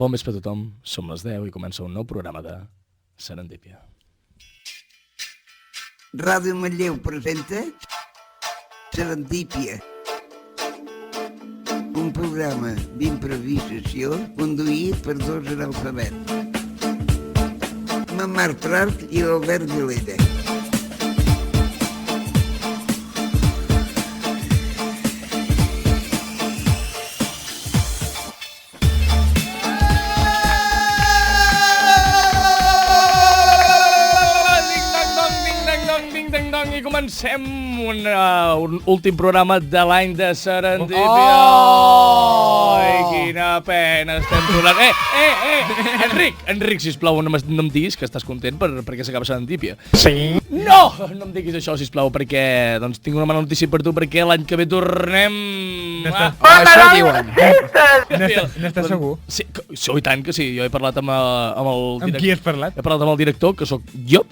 Bon vespre a tothom, som les 10 i comença un nou programa de Serendípia. Ràdio Manlleu presenta Serendípia, un programa d'improvisació conduït per dos analfabets, Marc Trart i Albert Vilella. I comencem un últim programa de l'any de Serendípia. Ai, quina pena estem tornant. Enric, sisplau, no em diguis que estàs content perquè s'acaba Serendípia. Sí. No em diguis això, sisplau, perquè tinc una mala notícia per tu, perquè l'any que ve tornem... Això diuen. N'estàs segur? Sí, i tant que sí. Jo he parlat amb el director. Amb qui has parlat? He parlat amb el director, que sóc jo,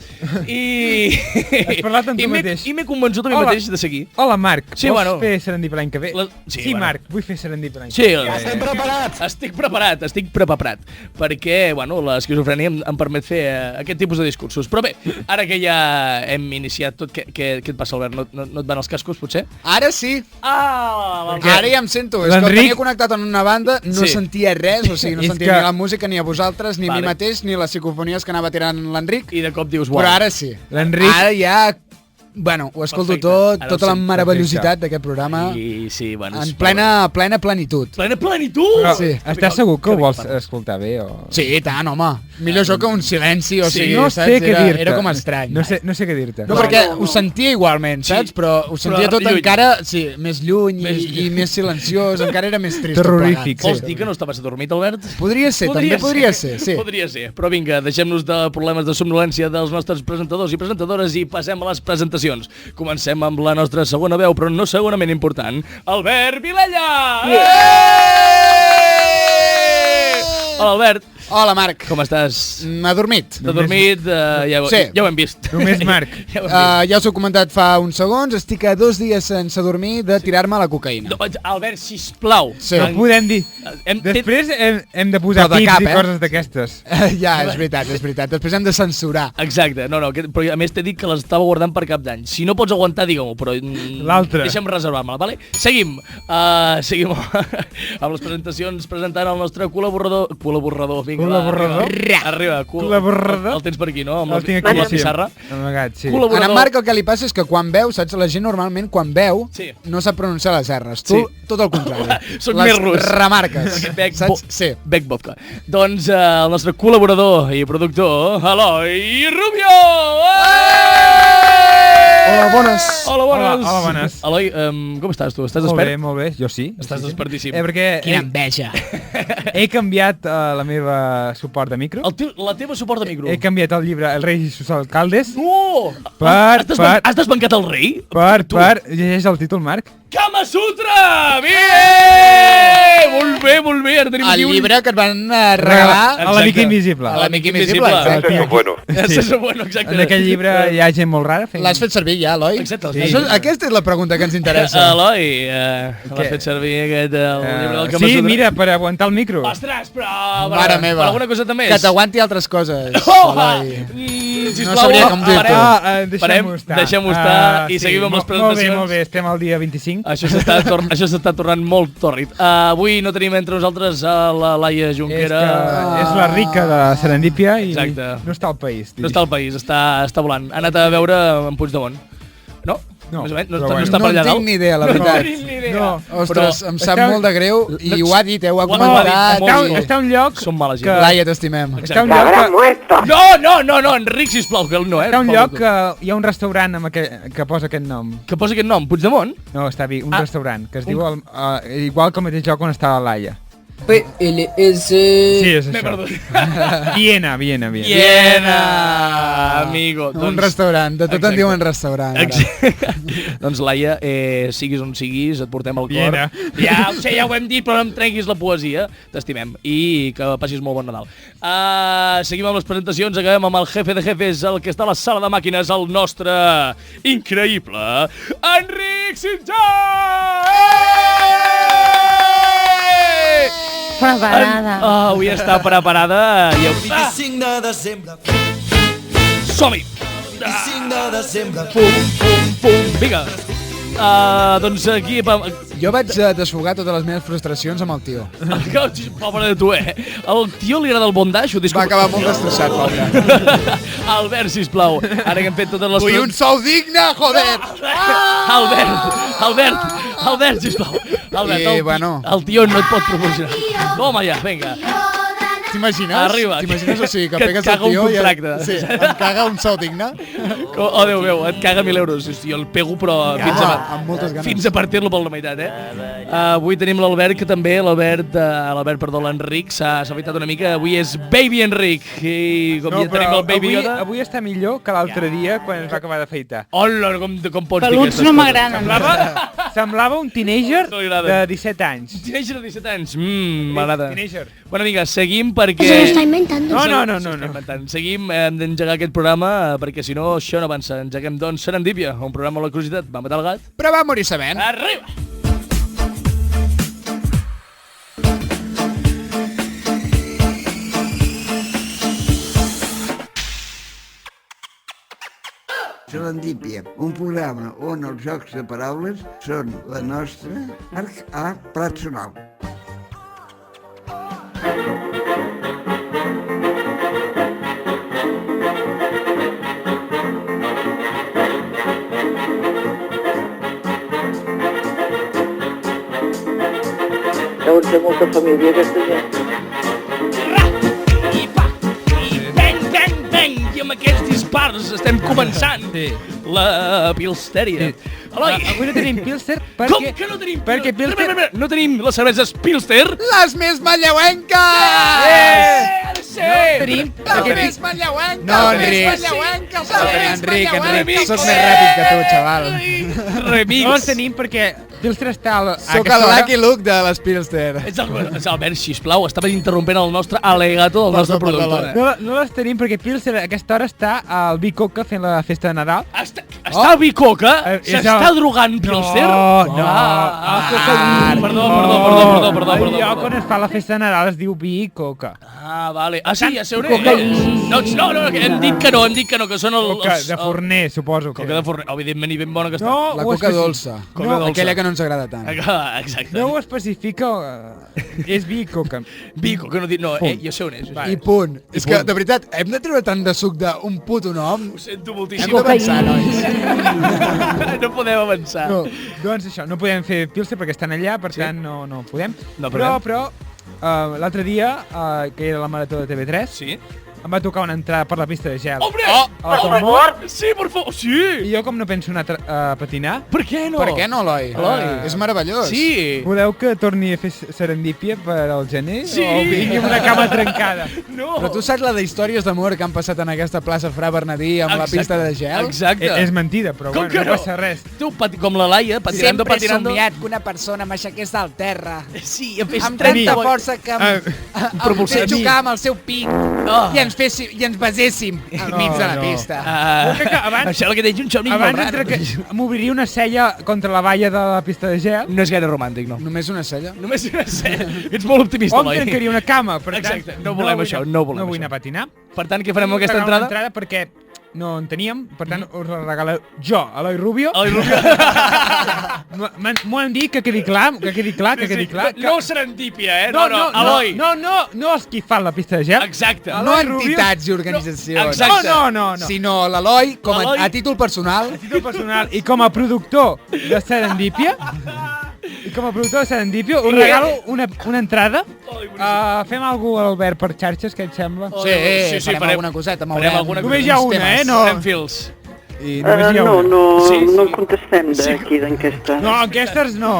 i... Has parlat amb tu mateix? I m'he convençut a mi mateix de seguir. Hola, Marc. Sí, vols fer Serendípia l'any que ve? Sí, Marc, vull fer Serendípia l'any que ve. ve. Estem preparats. Estic preparat. Perquè, l'esquizofrènia em permet fer aquest tipus de discursos. Però bé, ara que ja hem iniciat tot, què et passa, Albert? No et van els cascos, potser? Ara sí. Ara ja em sento. És que el tenia connectat en una banda, no sentia res, o sigui, no sentia ni la música, ni a vosaltres, ni a mi mateix, ni les psicofonies que anava tirant l'Enric. I de cop dius, uau. Però ara sí. L'Enric... Ara ja... Bueno, ho escolto tot, tota la meravellositat d'aquest programa, sí, en plena plenitud. Plena plenitud? Però sí. Estàs segur que ho vols escoltar bé o...? Sí, tant, home. Millor això que un silenci, o sigui, no sé què dir-te. Era com estrany. No sé què dir-te. No, perquè ho sentia igualment, saps? Però ho sentia tot encara, sí, més lluny i més silenciós, encara era més trist. Terrorífic. Vols dir que no estaves adormit, Albert? Podria ser, també podria ser, sí. Podria ser, però vinga, deixem-nos de problemes de somnolència dels nostres presentadors i presentadores i passem a les presentacions. Comencem amb la nostra segona veu, però no segonament important, Albert Vilella! Hola, Albert. Hola, Marc. Com estàs? M'ha dormit. T'ha dormit, ja ho hem vist. Només Marc. Ja us ho he comentat fa uns segons, estic a 2 dies sense dormir de tirar-me la cocaïna. Albert, sisplau. No podem dir. Després hem de posar tips i coses d'aquestes. Ja, és veritat. Després hem de censurar. Exacte, però a més t'he dit que l'estava guardant per cap d'any. Si no pots aguantar, digue-m'ho, però... L'altre. Deixa'm reservar-me-la, vale? Seguim amb les presentacions, presentant el nostre col·laborador, Col·laborador? Arriba. Col·laborador? El tens per aquí, no? El tinc aquí, la pissarra. Amagat, sí. En Marc el que li passa és que quan veu, saps? La gent normalment quan veu no sap pronunciar les R's. Tu, tot el contrari. Soc més rus. Les remarques. Saps? Sí. Bec vodka. Doncs el nostre col·laborador i productor, Eloi Rubio! Hola, bones. Hola, bones. Eloi, com estàs tu? Estàs despert? Molt bé, jo sí. Estàs despertíssim. Perquè quina enveja. He canviat la meva suport de micro. La teva suport de micro? He canviat el llibre El rei i sus alcaldes. No! Has desbancat el rei? Llegeix el títol, Marc. Kama Sutra! Bé! Molt bé. Ara tenim el llibre que et van regalar a l'amic invisible. A l'amic invisible. Bueno. Exacte. En aquell llibre hi ha gent molt rara. L'has fet servir ja, Eloi? Exacte. Aquesta és la pregunta que ens interessa. Eloi, l'has fet servir aquest llibre del Kama Sutra? Sí, mira, per aguantar el micro. Ostres, però... Mare meva. Per alguna cosa més. Que t'aguanti altres coses, Eloi. Sisplau, no sabria com dir-ho. Deixem-ho estar i seguim amb les presentacions. Molt bé, estem al dia 25. Això s'està tornant molt tòrrid. Avui no tenim entre nosaltres la Laia Junquera. És la rica de Serendípia i no està al país. No està al país, està volant. Ha anat a veure en Puigdemont. No? No està per allà dalt. No tinc ni idea, la veritat. No. Ostres, em sap molt de greu i ho ha dit, ho ha comentat. Està un lloc som mala gent. Laia, t'estimem. Està un lloc No, Enric, sisplau, que no, Està un lloc que hi ha un restaurant que posa aquest nom. Que posa aquest nom? Puigdemont? No, està bé, un restaurant que es diu igual que el mateix lloc on estava la Laia. PLS. Sí, és això. Viena, amigo. Un restaurant, de tot en diuen restaurant. Doncs Laia, siguis on siguis, et portem al cor. Viena. Ja ho hem dit, però no em trenquis la poesia. T'estimem i que passis molt bon Nadal. Seguim amb les presentacions, acabem amb el jefe de jefes, el que està a la sala de màquines, el nostre increïble Enric Sitjà! preparada. Avui està preparada. 25 de desembre. Som-hi! 25 de desembre. Pum. Vinga. Doncs aquí... Jo vaig desfogar totes les meves frustracions amb el tio. Pobre de tu, Al tio li agrada el bondage? Va acabar molt estressat, pobre. Albert, sisplau. Ara que hem fet totes les... Vull un sou digne, joder! Albert, sisplau. Albert, el tio no et pot proporcionar. Toma ja, vinga. T'imagines? Arriba. T'imagines, o sigui, que et pegues caga el tio un contracte. Sí, em caga un sou digne. Oh, Déu meu, et caga 1.000 euros. Hosti, jo el pego, però amb moltes ganes. fins a partir-lo per la meitat, Avui tenim l'Albert, que també, l'Enric, s'ha evitat una mica. Avui és Baby Enric. I com ja tenim el Baby Yoda... Avui està millor que l'altre dia, quan es va acabar d'afeitar. Hola, com pots dir Peluts aquestes no coses? m'agraden. Semblava un teenager de 17 anys. Teenager de 17 anys. M'agrada. Teenager. Bueno, vinga, seguim perquè... Se lo está inventando. No. Seguim, hem d'engegar aquest programa perquè si no això no avança. Engeguem doncs Serendípia, un programa amb la curiositat. Va matar el gat. Però va morir sabent. Arriba! Serendípia, un programa on els jocs de paraules són la nostra art personal. Deuen ser molta família, aquesta gent. I amb aquests dispars estem començant la Pilsteria. Eloi! Avui no tenim Pilster perquè... Com que no tenim? Perquè Pilster... No tenim les cerveses Pilster? Les més manlleuenques! Tenim... Les més manlleuenques! No, Enric. Enric, soc més ràpid que tu, xaval. Remix. No les tenim perquè Pilster està a Soc el Lucky Luke de les Pilster. Ets Albert, sisplau, estava interrompent el nostre alegato del nostre productor. No les tenim perquè Pilster a aquesta hora està al Bicoca fent la festa de Nadal. Està al Bicoca? S'està drogant Pilster? No. Perdó. El lloc on es fa la festa de Nadal es diu Bicoca. Ah, vale. Ah, sí, ja sé on és. No, hem dit que no, que són els... Coca de forner, suposo. Coca de forner, evidentment, i ben bona que està. No, La coca dolça. Aquella que no ens agrada tant. Exacte. No ho especifica, és Bicoca. Bicoca, no dic, no, jo sé on és. I punt. És que, de veritat, hem de treure tant de suc d'un puto nom. Ho sento moltíssim. Hem d'avançar, nois. No podem avançar. No, doncs això, no podem fer Pilster perquè estan allà, per tant no podem. No però l'altre dia, que era la marató de TV3, sí? em va tocar una entrada per la pista de gel. Hombre! A la Tomor. Sí, per favor, sí! I jo com no penso anar a patinar... Per què no? Per què no, Eloi? És meravellós. Sí! Voleu que torni a fer serendípia per al gener? Sí! O vingui amb una cama trencada? No! Però tu saps la d'històries d'amor que han passat en aquesta plaça Fra Bernadí amb la pista de gel? Exacte. És mentida, però Com bueno, no passa res. Tu, com la Laia, patinando. Sempre he somiat que una persona m'aixequés del terra. Sí, em fes Amb tanta força que em fes xocar amb el seu pic i ens beséssim al mig de la pista. Això que tens un somni molt Abans raro. m'obriria una cella contra la valla de la pista de gel. No és gaire romàntic, no. Només una cella? Només una cella. Ets molt optimista, O em Eloi. trencaria una cama, per tant... Exacte, no volem això, no volem No vull això. anar a patinar. Per tant, què farem amb aquesta Regalar entrada? una entrada perquè no en teníem, per tant us la regalo jo, Eloi Rubio. Eloi Rubio. M'ho han dit, que quedi clar, que quedi clar. No serendípia, no, Eloi. No els qui fan la pista de gel. Exacte. No entitats i organitzacions. Exacte. No. Sinó l'Eloi, com a títol personal. A títol personal i com a productor de Serendípia, us regalo una entrada. Fem alguna cosa, Albert, per xarxes, què et sembla? Sí, farem alguna coseta. Només hi ha una, no? Farem fils. I només hi ha una. No contestem d'aquí d'enquesta. No, enquestes no.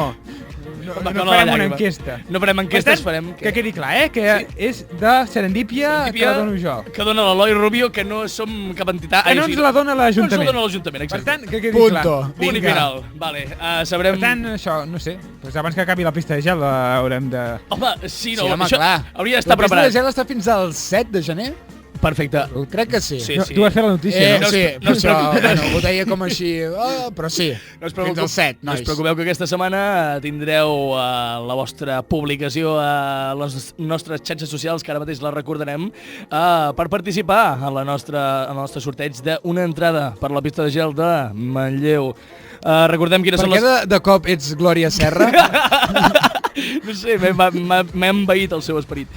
No farem una enquesta. No farem enquestes, Per tant, farem... que quedi clar, que és de Serendípia que la dono jo. Que dona l'Eloi Rubio, que no som cap entitat... Que no ens la dona l'Ajuntament. No ens la dona l'Ajuntament, Per exacte. tant, que quedi clar. Punt i final. Vale, sabrem... Per tant, això, no sé, doncs abans que acabi la pista de gel haurem de... Home, sí, no, Sí, home, això clar. hauria d'estar La pista preparat. de gel està fins al 7 de gener? Perfecte. Crec que sí. Sí. Tu vas fer la notícia, no? Sí, No us això, bueno, ho deia com així, però sí, fins al 7, No us nois. preocupeu que aquesta setmana tindreu la vostra publicació a les nostres xarxes socials, que ara mateix les recordarem, per participar en el nostre sorteig d'una entrada per la pista de gel de Manlleu. Recordem quines Per són què de cop ets Glòria Serra? No sé, m'ha envaït el seu esperit.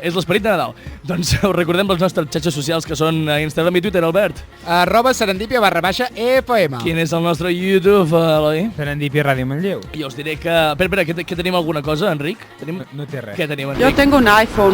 És l'esperit de Nadal. Doncs us recordem les nostres xarxes socials, que són Instagram i Twitter, Albert. @serendipia_FM. Quin és el nostre YouTube, Eloi? Serendipia Ràdio Manlleu. I us diré que... Espera, que tenim alguna cosa, Enric? No té res. Què tenim, Enric? tengo un iPhone.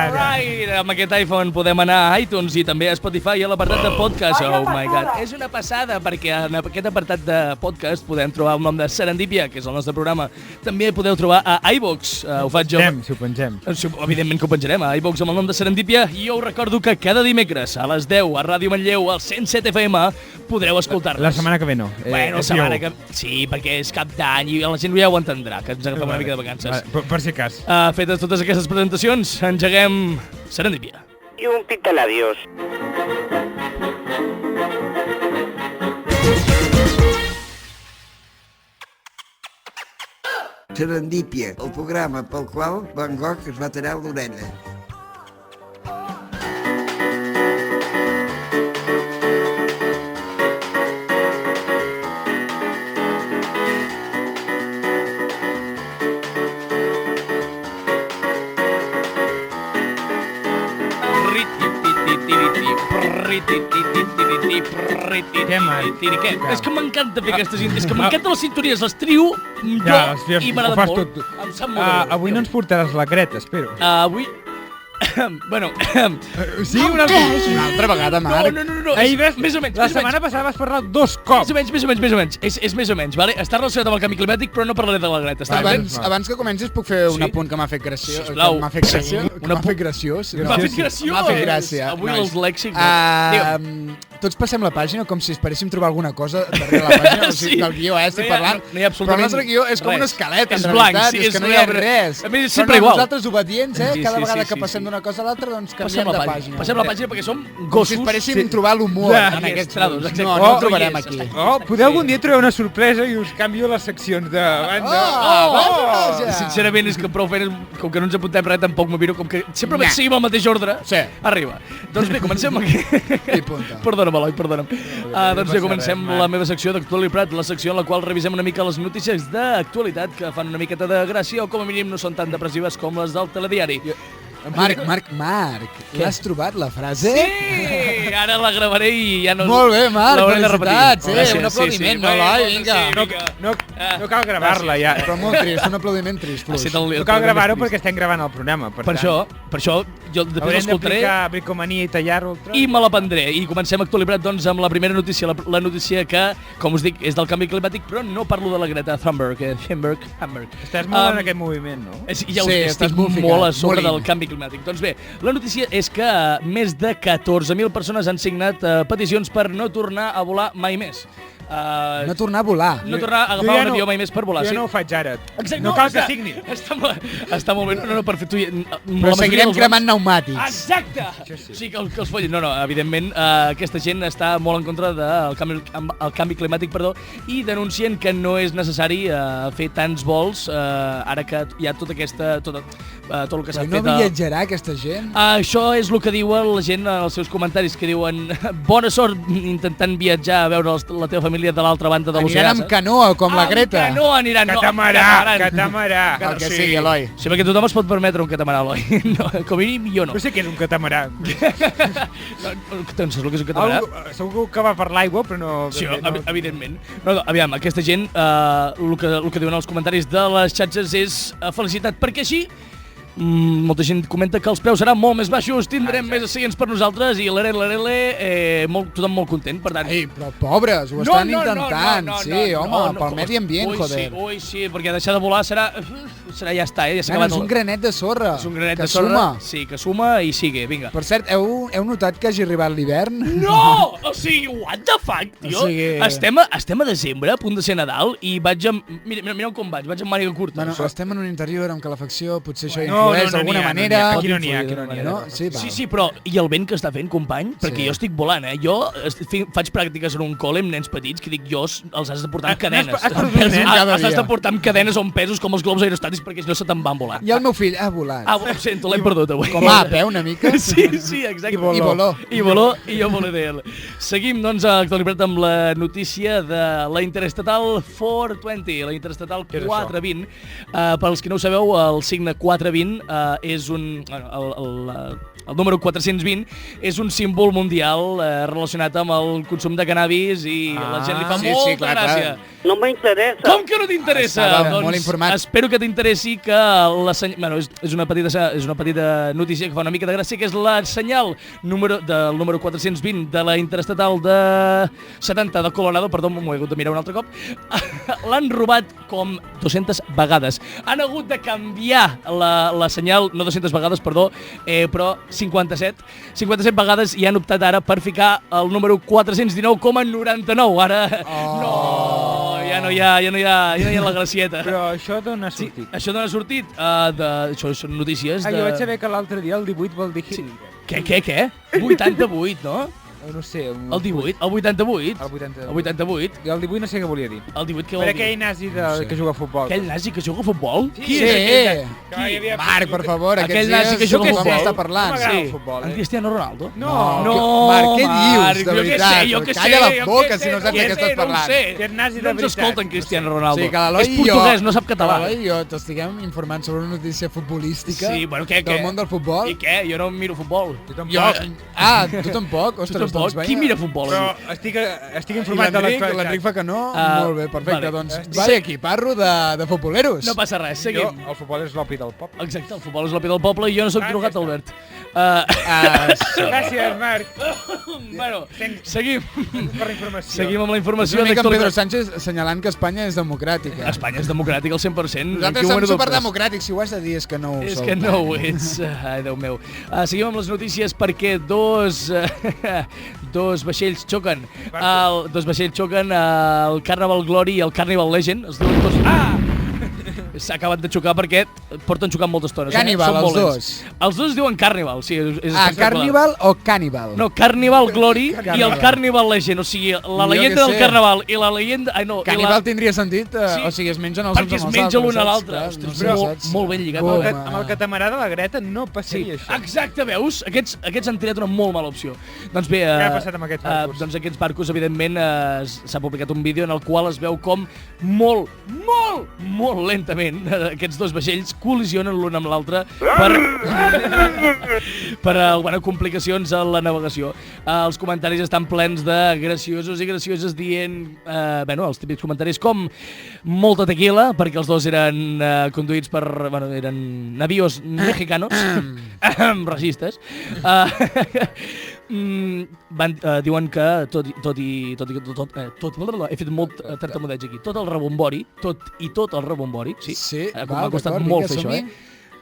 Right. Amb aquest iPhone podem anar a iTunes i també a Spotify i a l'apartat de podcast. Oh my god. És una passada, perquè en aquest apartat de podcast podem trobar el nom de Serendipia, que és el nostre programa. També podeu trobar a iVox. Ho faig jo. Si ho pengem. Evidentment que ho penjarem a iVox amb el nom de Serendipia. I jo us recordo que cada dimecres a les 10 a Ràdio Manlleu, al 107 FM, podreu escoltar-nos. La setmana que ve no. Bueno, la setmana que... Sí, perquè és cap d'any i la gent ja ho entendrà, que ens agafem una mica de vacances. Per si cas. Fetes totes aquestes presentacions, engeguem Serendipia. Y un pintalabios. Serendípia, el programa pel qual Van Gogh es va tallar l'orella. Què? És que m'encanta fer aquestes intros, és que m'encanten les sintonies, les trio jo i m'agrada molt. Em sap molt bé. Avui no ens portaràs la Greta, espero. Avui... Bueno... Sí, una altra vegada, Marc. No. Ahir ves, més o menys. la setmana passada vas parlar 2 cops. Més o menys. És més o menys, vale? Està relacionat amb el canvi climàtic, però no parlaré de la Greta. Abans que comencis puc fer un apunt que m'ha fet graciós. Sisplau. M'ha fet graciós. M'ha fet graciós. M'ha fet gràcia. Avui els lèxics... Tots passem la pàgina com si esperéssim trobar alguna cosa darrere la pàgina, o sigui, del guió, estic parlant. No hi ha absolutament però el nostre guió és com un res. esquelet, en És blanc, realitat, sí, és que no hi ha res. A més, és Però sempre igual. nosaltres obedients, Sí, cada vegada sí, que sí, passem sí. d'una cosa a l'altra, doncs canviem de pàgina. Passem la pàgina perquè som Com gossos. si esperéssim trobar l'humor en aquests trados, punts. exacte. No el trobarem aquí. Podeu algun dia trobar una sorpresa i us canvio les seccions de banda. Sincerament, és que prou feines, com que no ens apuntem res, tampoc m'ho miro, com que sempre vaig seguir amb el mateix ordre. Sí. Arriba. Doncs bé, comencem aquí. I punta. Perdona'm, Eloi, perdona'm. Doncs ja comencem la meva secció d'Actualitat, la secció en la qual revisem una mica les notícies d'actualitat que fan una miqueta de gràcia o com a mínim no són tan depressives com les del telediari. Marc, l'has trobat, la frase? Sí! Ara la gravaré i ja no... Molt bé, Marc, l'hauré de repetir. felicitats, Gràcies, un aplaudiment, no, Eloi, Eloi, vinga. No cal gravar-la, ja. Però molt trist, un aplaudiment trist, Ha estat No cal gravar-ho perquè estem gravant el programa. Per això, jo després haurem l'escoltaré d'aplicar bricomania i tallar-ho. i me la prendré. I comencem Actualitat, doncs, amb la primera notícia. La notícia que, com us dic, és del canvi climàtic, però no parlo de la Greta Thunberg. Estàs molt en aquest moviment, no? Ja Sí, estic estàs molt ficat, molt a sobre molt del canvi climàtic. Doncs bé, la notícia és que més de 14.000 persones han signat peticions per no tornar a volar mai més. No tornar a volar. No tornar a agafar un avió mai més per volar. Jo sí. no ho faig ara. Exacte, No cal que signi. Està molt bé. No, per fer tu... Però seguirem cremant pneumàtics. Exacte! Sí, que els follin. No, evidentment, aquesta gent està molt en contra del canvi climàtic, i denuncien que no és necessari fer tants vols ara que hi ha tot el que s'ha fet. No viatjarà aquesta gent? Això és el que diuen la gent en els seus comentaris, que diuen bona sort intentant viatjar a veure la teva família de l'altra banda de l'oceà. Aniran amb canoa, com la Greta. Amb canoa aniran. Catamarà. El que sigui, Eloi. Sí, perquè tothom es pot permetre un catamarà, Eloi. No, com a mínim, jo no. No sé què és un catamarà. Doncs el que és un catamarà? Segur que va per l'aigua, però no... Sí, evidentment. No, aviam, aquesta gent, el que diuen als comentaris de les xarxes és felicitat, perquè així molta gent comenta que els preus seran molt més baixos, tindrem més asseients per nosaltres i tothom molt content, per tant... Ei, però pobres, ho estan intentant. Sí, home, pel medi ambient, joder. Ui, sí, perquè deixar de volar serà ja està, ja s'ha acabat. És un granet de sorra. És un granet de sorra. Sí, que suma i sigue, vinga. Per cert, heu notat que hagi arribat l'hivern? No! O sigui, what the fuck, tio? O sigui... Estem a desembre, a punt de ser Nadal, i vaig amb... Mireu com vaig amb màniga curta. Bueno, estem en un interior amb calefacció, potser això No, influeix d'alguna manera. Aquí no n'hi ha. No? Sí, Sí, però i el vent que està fent, company? Perquè jo estic volant, Jo faig pràctiques en un col·le amb nens petits que dic jo els has de portar amb cadenes. Has de portar amb cadenes o amb pesos com els globus aerostàtics perquè no se te'n van volant. I el meu fill ha volat. Ho sento, l'hem perdut avui. Com a peu una mica. Sí, exacte. I voló. I jo voler dir-ho. Seguim, doncs, a Actualitat amb la notícia de la Interestatal 420, la Interestatal 420. Pels que no ho sabeu, el signe 420 és un... El número 420 és un símbol mundial relacionat amb el consum de cannabis i la gent li fa molta gràcia. No m'interessa. Com que no t'interessa? Estava molt informat. Espero que t'interessi que la senyal... Bueno, és una petita notícia que fa una mica de gràcia, que és la senyal del número 420 de la Interestatal de 70 de Colorado, perdó, m'ho he hagut de mirar un altre cop, l'han robat com 200 vegades. Han hagut de canviar la senyal, no 200 vegades, perdó, però 57 vegades i han optat ara per ficar el número 419,99. Ara, ja no hi ha la gracieta. Però això d'on ha sortit? Això d'on ha sortit? Això són notícies de... Jo vaig saber que l'altre dia el 18 vol dir hit. Què? 88, no? No sé. El 18? El 88? El 88. Jo el 18 no sé què volia dir. El 18 què Per vol dir? aquell nazi que juga a futbol. Aquell nazi que juga a futbol? Sí. Marc, per favor, aquell nazi que juga a futbol. Està parlant. No m'agrada el futbol, En Cristiano Ronaldo? No. Marc, què dius, de veritat? Jo què sé. Calla la boca si no saps de què estàs parlant. Que és nazi de No ens veritat. escolta en Cristiano Ronaldo. Sí, que l'Eloi és portuguès, no sap català. L'Eloi i jo t'estiguem informant sobre una notícia futbolística Sí, bueno, què? del món del futbol. I què? Jo no miro futbol. Tu tampoc. Tu tampoc? Ostres, doncs Qui mira futbol? Però estic informat de L'Enric fa que no? Molt bé, perfecte. Doncs vaig aquí, parlo de futboleros. No passa res, seguim. El futbol és l'opi del poble. Exacte, el futbol és l'opi del poble i jo no soc drogat, Albert. Gràcies, Marc. Bueno, seguim. Per la informació. Seguim amb la És informació. una mica en Pedro Sánchez assenyalant que Espanya és democràtica. Espanya és democràtica al 100%. Nosaltres som superdemocràtics, si ho has de dir és que no ho És sou. que no ho ets. Ai, Déu meu. Seguim amb les notícies perquè dos vaixells xoquen. Dos vaixells xoquen el Carnival Glory i el Carnival Legend. Els dos... S'ha acabat de xocar perquè porten xocant molta estona. Cannibal, els dos. Els dos es diuen Carnival, sí. Carnival o Cannibal? No, Carnival Glory i el Carnival Legend. O sigui, la leyenda del Carnaval i la leyenda... Cannibal tindria sentit, o sigui, es mengen els uns amb els altres. Perquè es menja l'un a l'altre. Ostres, molt ben lligat. Amb el catamarà de la Greta no passaria això. Exacte, veus? Aquests han triat una molt mala opció. Doncs bé, què ha passat amb aquests barcos? Doncs aquests barcos, evidentment, s'ha publicat un vídeo en el qual es veu com molt lentament aquests dos vaixells col·lisionen l'un amb l'altre per algunes complicacions a la navegació. Els comentaris estan plens de graciosos i gracioses dient, els típics comentaris com molta tequila, perquè els dos eren conduïts per, eren navios mexicanos, racistes. Diuen que he fet molt tartamudeig aquí, tot el rebombori, sí, m'ha costat molt fer això,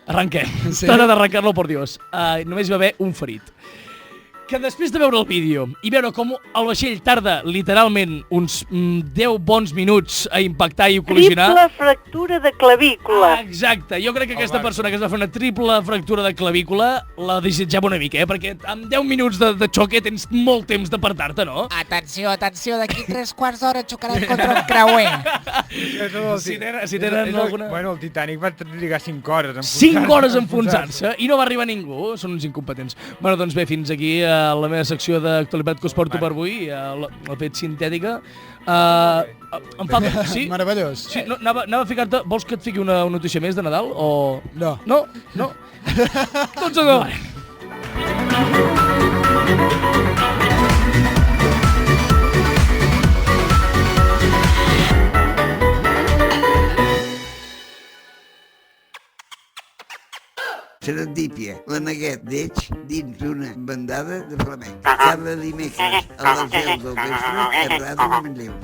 Arrenquem, t'ha d'arrencar-lo, por Dios. Només hi va haver un ferit. Que després de veure el vídeo i veure com el vaixell tarda literalment uns 10 bons minuts a impactar i col·lisionar... Triple fractura de clavícula. Exacte, jo crec que aquesta persona que es va fer una triple fractura de clavícula la desitjava una mica, perquè amb 10 minuts de xoque tens molt temps d'apartar-te, no? Atenció, d'aquí 3/4 d'hora xocarem contra un creuer. Si tenen alguna... Bueno, el Titanic va trigar 5 hores a 5 hores a enfonsar-se i no va arribar ningú, són uns incompetents. Bueno, doncs bé, fins aquí la meva secció d'actualitat que us porto per avui, l'he fet sintètica. Em falta... Sí? Meravellós. Sí, anava a ficar-te... Vols que et fiqui una notícia més de Nadal o...? No. No? Tots endavant. Serendípia, la neguet d'Eix dins d'una bandada de flamenc. Cada dimecres a les 10 del vespre a Ràdio de Manlleu.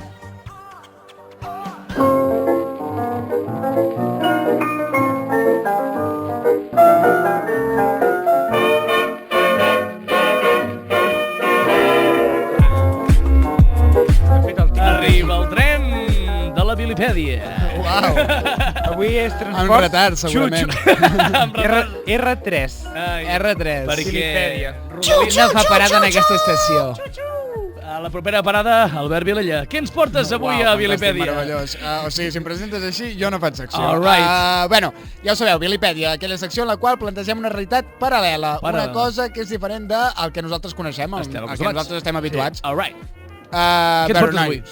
Arriba el tren de la Vilipèdia. Uau! Avui és transport... En retard, segurament. R3. R3. Perquè Rodolina fa parada en aquesta estació. a la propera parada, Albert Vilella. Què ens portes avui a Vilipèdia? Meravellós. O sigui, si em presentes així, jo no faig secció. All right. Bueno, ja ho sabeu, Vilipèdia, aquella secció en la qual plantegem una realitat paral·lela. Una cosa que és diferent del que nosaltres coneixem, al que nosaltres estem habituats. Sí. All right. Què ens portes avui?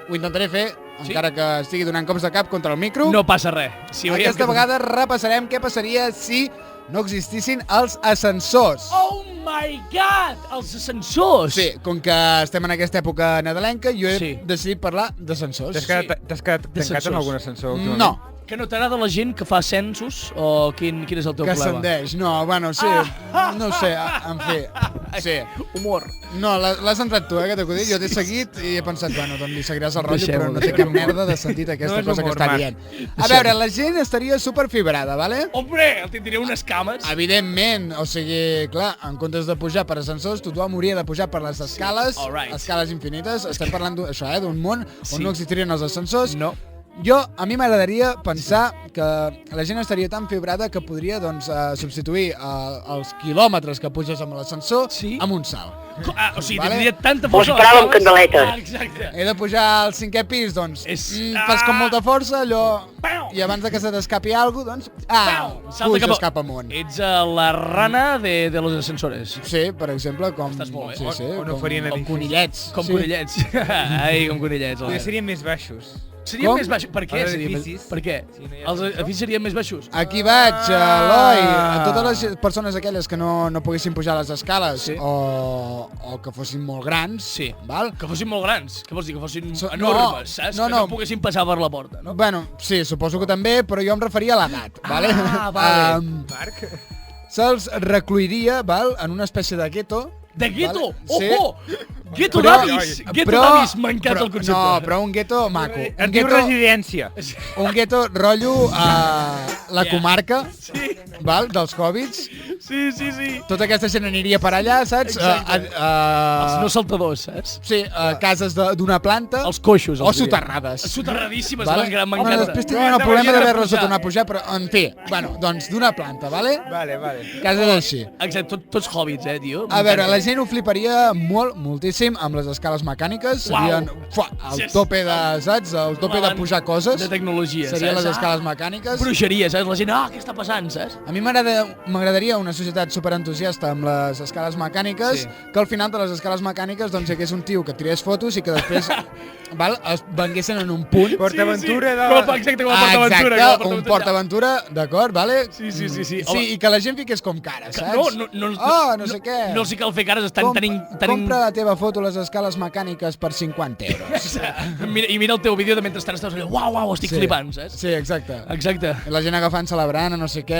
Ho intentaré fer, encara que estigui donant cops de cap contra el micro. No passa res. Aquesta vegada repassarem què passaria si no existissin els ascensors. Oh my god! Els ascensors! Sí, com que estem en aquesta època nadalenca, jo he decidit parlar d'ascensors. T'has quedat tancat en algun ascensor últimament? No. Que no t'agrada la gent que fa ascensos? O quin és el teu que problema? ascendeix. No, bueno, sí. No sé, en fi. Sí. Humor. No, l'has entrat tu, que t'ho dic. Jo t'he seguit i he pensat, bueno, doncs li seguiràs el rotllo, però no té cap merda de sentit aquesta cosa que està dient. A veure, la gent estaria superfibrada, vale? Hombre, el tindria unes cames. Evidentment, o sigui, clar, en comptes de pujar per ascensors, tothom hauria de pujar per les escales, escales infinites. Estem parlant d'això, d'un món on no existirien els ascensors. No. A mi m'agradaria pensar que la gent estaria tan fibrada que podria doncs, substituir els quilòmetres que puges amb l'ascensor amb un salt. O sigui, tindria tanta força... O escala amb candeletes. Exacte. He de pujar al 5è pis, doncs fas com molta força, allò... I abans que se t'escapi alguna cosa, doncs... puges cap amunt. Ets la rana de los ascensores. Sí, per exemple, com... Estàs molt bé. Sí, o no farien com conillets. Com conillets. Ai, com conillets. Potser serien més baixos. Serien més baixos? Per què? Per què? Els edificis serien més baixos? Aquí vaig, Eloi. A totes les persones aquelles que no poguessin pujar les escales o que fossin molt grans, val? Que fossin molt grans? Què vols dir? Que fossin enormes, saps? Que no poguessin passar per la porta, no? Bueno, sí, suposo que també, però jo em referia a l'edat, vale? Vale. Marc? Se'ls recluiria, val, en una espècie de gueto. De gueto? Vale? Ojo! Gueto d'avis! Gueto d'avis, m'encanta el concepte. No, però un gueto maco. En diu residència. Un gueto rotllo a la comarca, val, dels hobbits. Sí. Tota aquesta gent aniria per allà, saps? Els no saltadors, saps? Sí, cases d'una planta. Els coixos. O soterrades. Soterradíssimes, vale? m'encanta. Després tindrien el problema d'haver-les de tornar a pujar, però en fi, bueno, doncs d'una planta, vale? Vale. Cases així. Exacte, tots hobbits, tio. A veure, la gent ho fliparia moltíssim amb les escales mecàniques. Serien el tope de, saps? El tope de pujar coses. De tecnologia, saps? Serien les escales mecàniques. Bruixeria, saps? La gent, què està passant, saps? A mi m'agradaria una societat superentusiasta amb les escales mecàniques, que al final de les escales mecàniques doncs hi hagués un tio que tirés fotos i que després es venguessin en un punt. PortAventura de... Exacte, com a PortAventura. Exacte, un PortAventura, d'acord, vale? Sí. Sí, i que la gent fiqués com cara, saps? No sé què. No els cal fer cares, estan tenint... Compra la teva foto a les escales mecàniques per 50 euros. I mira el teu vídeo de mentrestant estàs allà, uau, estic flipant, saps? Sí, exacte. I la gent agafant, celebrant, no sé què...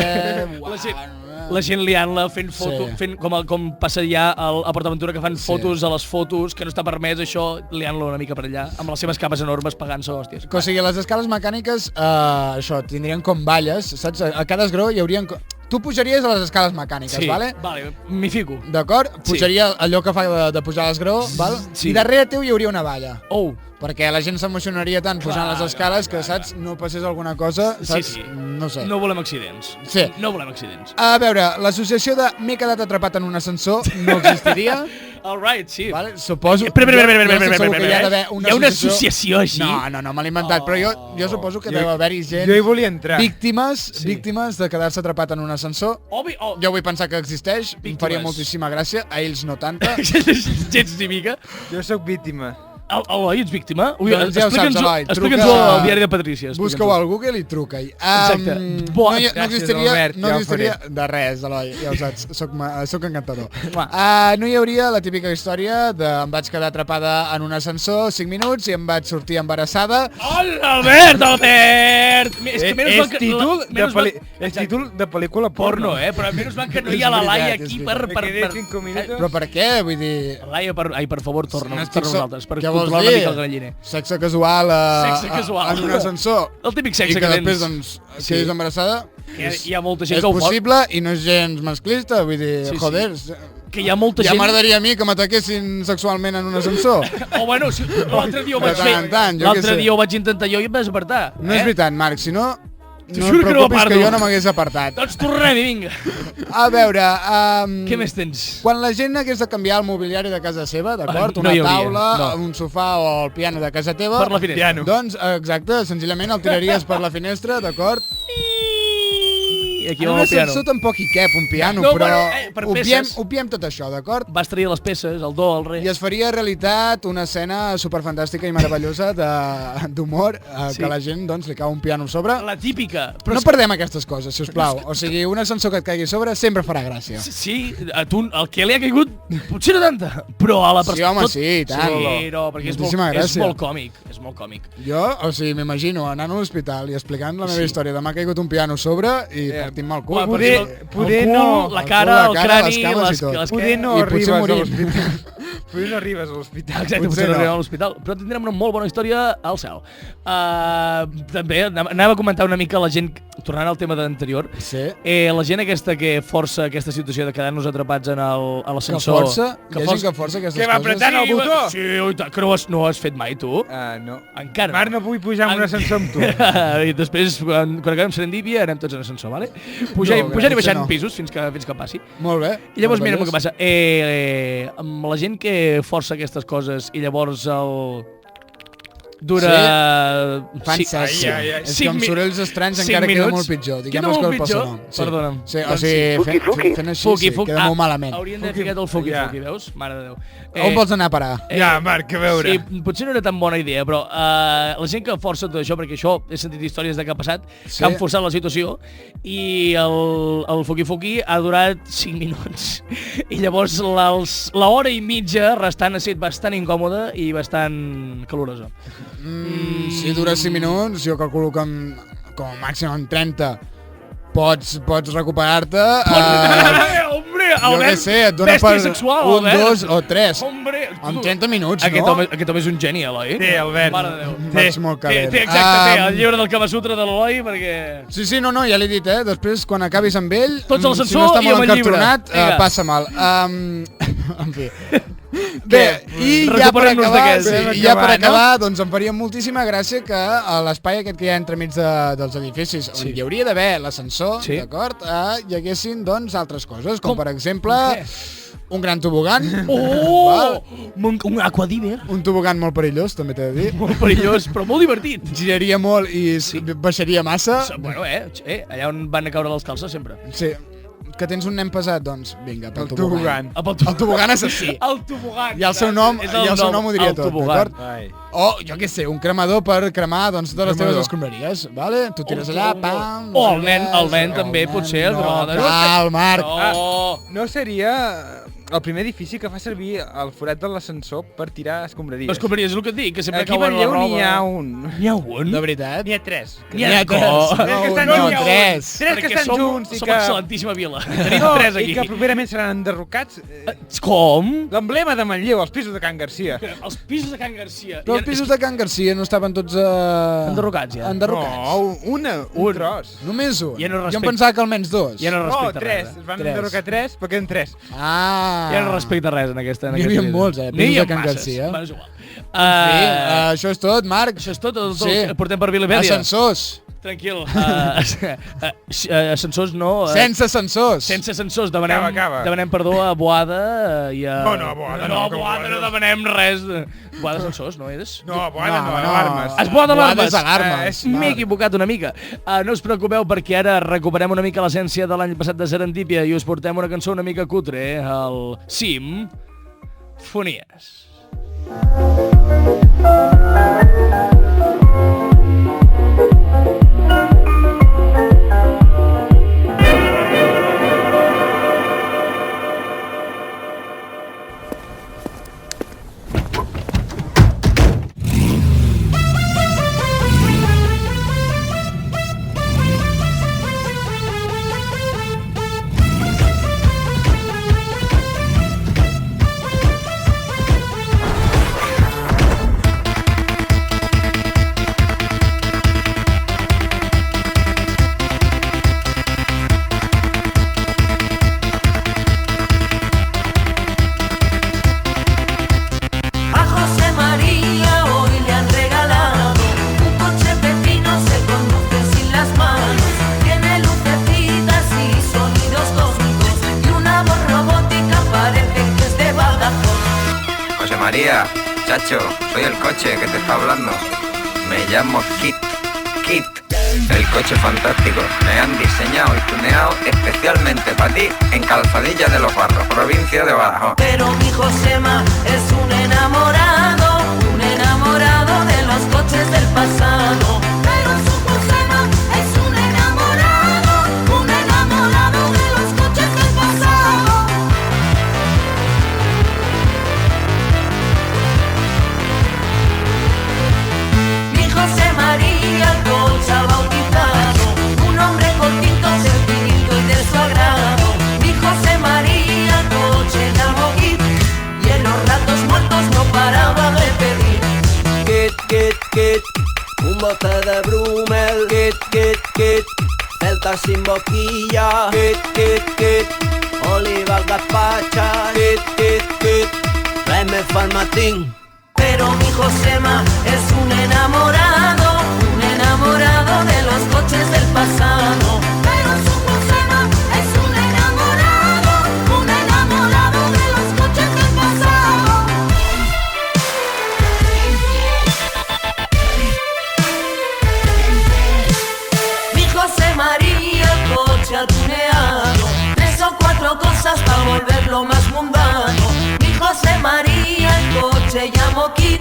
La gent liant-la, fent foto, fent com passa ja a PortAventura, que fan fotos a les fotos, que no està permès això, liant-la una mica per allà, amb les seves capes enormes pagant-se hòsties. O sigui, les escales mecàniques, això, tindrien com valles, saps? A cada esgró hi haurien... Tu pujaries a les escales mecàniques, vale? Vale, m'hi fico. D'acord? Pujaria allò que fa de pujar a l'esgró, val? I darrere teu hi hauria una valla. Perquè la gent s'emocionaria tant pujant les escales que, saps, no passés alguna cosa, saps? No sé. No volem accidents. Sí. No volem accidents. A veure, l'associació de m'he quedat atrapat en un ascensor no existiria. All right, sí. Vale? Suposo... Espera. Hi ha una associació així? No, me l'he inventat, però jo suposo que deu haver-hi gent... Jo hi volia entrar. Víctimes de quedar-se atrapat en un ascensor. Jo vull pensar que existeix, em faria moltíssima gràcia, a ells no tanta. Gens ni mica. Jo sóc víctima. Eloi, ets víctima? Doncs ja ho saps, Eloi. Explica'ns-ho al diari de Patrícia. Busca-ho al Google i truca-hi. Exacte. No existiria de res, Eloi, ja ho saps, soc encantador. No hi hauria la típica història de em vaig quedar atrapada en un ascensor 5 minuts i em vaig sortir embarassada. Hola, Albert! És títol de pel·lícula porno. Però menys mal que no hi ha la Laia aquí per... Però per què? Vull dir... Laia, per favor, torna per nosaltres, per vols controlar una mica el galliner. Sexe casual en un ascensor. El típic sexe que tens. I que després, doncs, quedis embarassada. Hi ha molta gent que ho fa. És possible i no és gens masclista, vull dir, joder. Que hi ha molta gent... Ja m'agradaria a mi que m'ataquessin sexualment en un ascensor. Bueno, l'altre dia ho vaig fer. L'altre dia ho vaig intentar jo i em vas apartar. No és veritat, Marc, si no... No et preocupis que jo no m'hagués apartat. Doncs tornem-hi, vinga. A veure... Què més tens? Quan la gent hagués de canviar el mobiliari de casa seva, d'acord? No Una hi hauria, taula, no. un sofà o el piano de casa teva... Per la finestra. Doncs, exacte, senzillament el tiraries per la finestra, d'acord? I aquí En va un el piano. ascensor tampoc hi cap un piano, No, però bueno, per peces. obviem tot això, d'acord? Vas traient les peces, el do, el re. I es faria realitat una escena superfantàstica i meravellosa d'humor Sí. que a la gent doncs, li cau un piano a sobre. La típica. Però No és que- perdem aquestes coses, si us plau. O sigui, un ascensor que et caigui a sobre sempre farà gràcia. Sí, a tu, el que li ha caigut, potser no tanta, però a la Sí, home, sí, i tant. Sí, no, perquè Moltíssima és gràcia. molt còmic, és molt còmic. Jo, o sigui, m'imagino anant a l'hospital i explicant la meva Sí. història de m'ha caigut un piano a sobre i partint-me el cul. Home, poder- el poder cul, no- la el cara, cul, el la cara, crani, les cames i les tot. Poder no I potser arribes a morir. l'hospital. Poder no arribes a l'hospital. Exacte, potser no arribem a l'hospital, però tindrem una molt bona història al cel. També anava a comentar una mica la gent, tornant al tema d'anterior, Sí. la gent aquesta que força aquesta situació de quedar-nos atrapats a Que l'ascensor... força, hi ha gent que força aquestes Que va coses. apretant el botó. Sí, i tant, que no ho has fet mai, tu. No. Encara Marc, no vull pujar en un ascensor amb tu. I després, quan acabem Serendipia, anem tots en ascensor, vale? Pujant i potser baixant no. pisos fins que passi. Molt bé. I llavors, mira el meravellós. que passa. Amb la gent que força aquestes coses i llavors dura... Fan Sí. sèssia. Ai, ai, ai. És que amb sorolls estranys encara queda molt pitjor. Diguem les coses pel seu nom. Sí. Perdona'm. Sí, o sigui, fent així queda molt malament. Haurien d'haver ficat el fuki, Ja. veus? Mare de Déu. On vols anar a parar? Ja, Marc, a veure. Sí, potser no era tan bona idea, però la gent que força tot això, perquè això he sentit històries de que ha passat, Sí. que han forçat la situació i el fuki-fuki ha durat 5 minuts. I llavors l'hora i mitja restant ha estat bastant incòmoda i bastant calorosa. Si dura 5 minuts, jo calculo que com a màxim en 30 pots recuperar-te. Hombre, Jo què Albert, sé, et dona bèstia per sexual, un, Albert. 2 o 3. Hombre, En 30 minuts, aquest no? home és un geni, Eloi. Té, Albert. Mare de Déu. Vaig molt calent. Té, exacte, té el llibre del Kama Sutra de l'Eloi, perquè... Sí, no, ja l'he dit, Després, quan acabis amb ell, Tots al si ascensor no està i molt amb el llibre. encartronat, Vinga. passa mal. En fi. Bé, i ja per Recuperem-nos acabar, d'aquest. sí, ja per acabar, doncs em faria moltíssima gràcia que a l'espai aquest que hi ha entremig dels edificis, on hi hauria d'haver l'ascensor, Sí. d'acord, hi haguessin, doncs, altres coses, com Com? per exemple, Què? un gran tobogan, Oh! Un aquadiver. un tobogan molt perillós, també t'he de dir, Molt perillós, però molt divertit. giraria molt i baixaria massa. Bueno, allà on van a caure les calces sempre. Sí, que tens un nen pesat, doncs vinga, pel El tobogan. tobogan. El tobogan assassí. El tobogan. I el seu nom, És i el seu nom ho diria el tot, tobogan. d'acord? Ai. O, jo què sé, un cremador per cremar doncs, totes les teves Cremador. escombraries, vale? Tu tires allà, pam... O el nen també, potser. No, però- cal, Marc. No. No seria el primer edifici que fa servir el forat de l'ascensor per tirar escombraries. Les escombraries, és el que et dic, que sempre Aquí a cauen la Manlleu roba. n'hi ha un. N'hi ha un? De veritat? N'hi ha 3. N'hi ha tres. No, Tres que estan no, junts. tres. Tres que Perquè estan junts i som que... excel·lentíssima vila. Tenim No, tres aquí. I que properament seran enderrocats. Com? L'emblema de Manlleu, els pisos de Can Garcia. Els pisos de Can Garcia. Però els pisos de Can Garcia no estaven tots... Enderrocats, ja. Enderrocats. No, un tros. Només un. Ja no Jo em respecte- pensava que almenys dos. Ja no No, respecta 3. res. Es van Tres. enderrocar 3, però queden 3. Ah. Ja no respecta res en aquesta. N'hi havia molts, N'hi pisos havia de Can masses. Garcia. Bueno, és igual. Sí, això és tot, Marc. Això és tot, tot Sí. el que portem per Vilavèdia. Ascensors. Tranquil. Ascensors no. Sense ascensors. Sense ascensors. Demanem, Acaba. demanem perdó a Boada i a... No, a Boada no. no, a que Boada no Boada. demanem res. Boada ascensors, no és? No, Boada no, no. alarmes. Es Boada alarmes. Boades alarmes. M'he equivocat una mica. No us preocupeu perquè ara recuperem una mica l'essència de l'any passat de Serendípia i us portem una cançó una mica cutre, el Sim Fonies. María, chacho, soy el coche que te está hablando. Me llamo Kit. El coche fantástico. Me han diseñado y tuneado especialmente para ti en Calzadilla de los Barros, provincia de Badajoz. Pero mi Josema es un enamorado de los coches del pasado. Pero su Josema es un enamorado de los coches del pasado. Mi José María el coche ha bautizado, un hombre con tinto sencillito y de su agrado. Mi José María el coche llamó Kit, y en los ratos muertos no paraba de pedir. Kit, un bote de Brumel. Kit, Celta sin boquilla. Kit, Oliva gazpacha. Kit, tráeme Farmatín. Pero mi Josema es un enamorado de los coches del pasado. Pero su Josema es un enamorado de los coches del pasado. Mi José María el coche ha tuneado 3 o 4 cosas para volverlo más mundano. Mi José María el coche llamó Kit,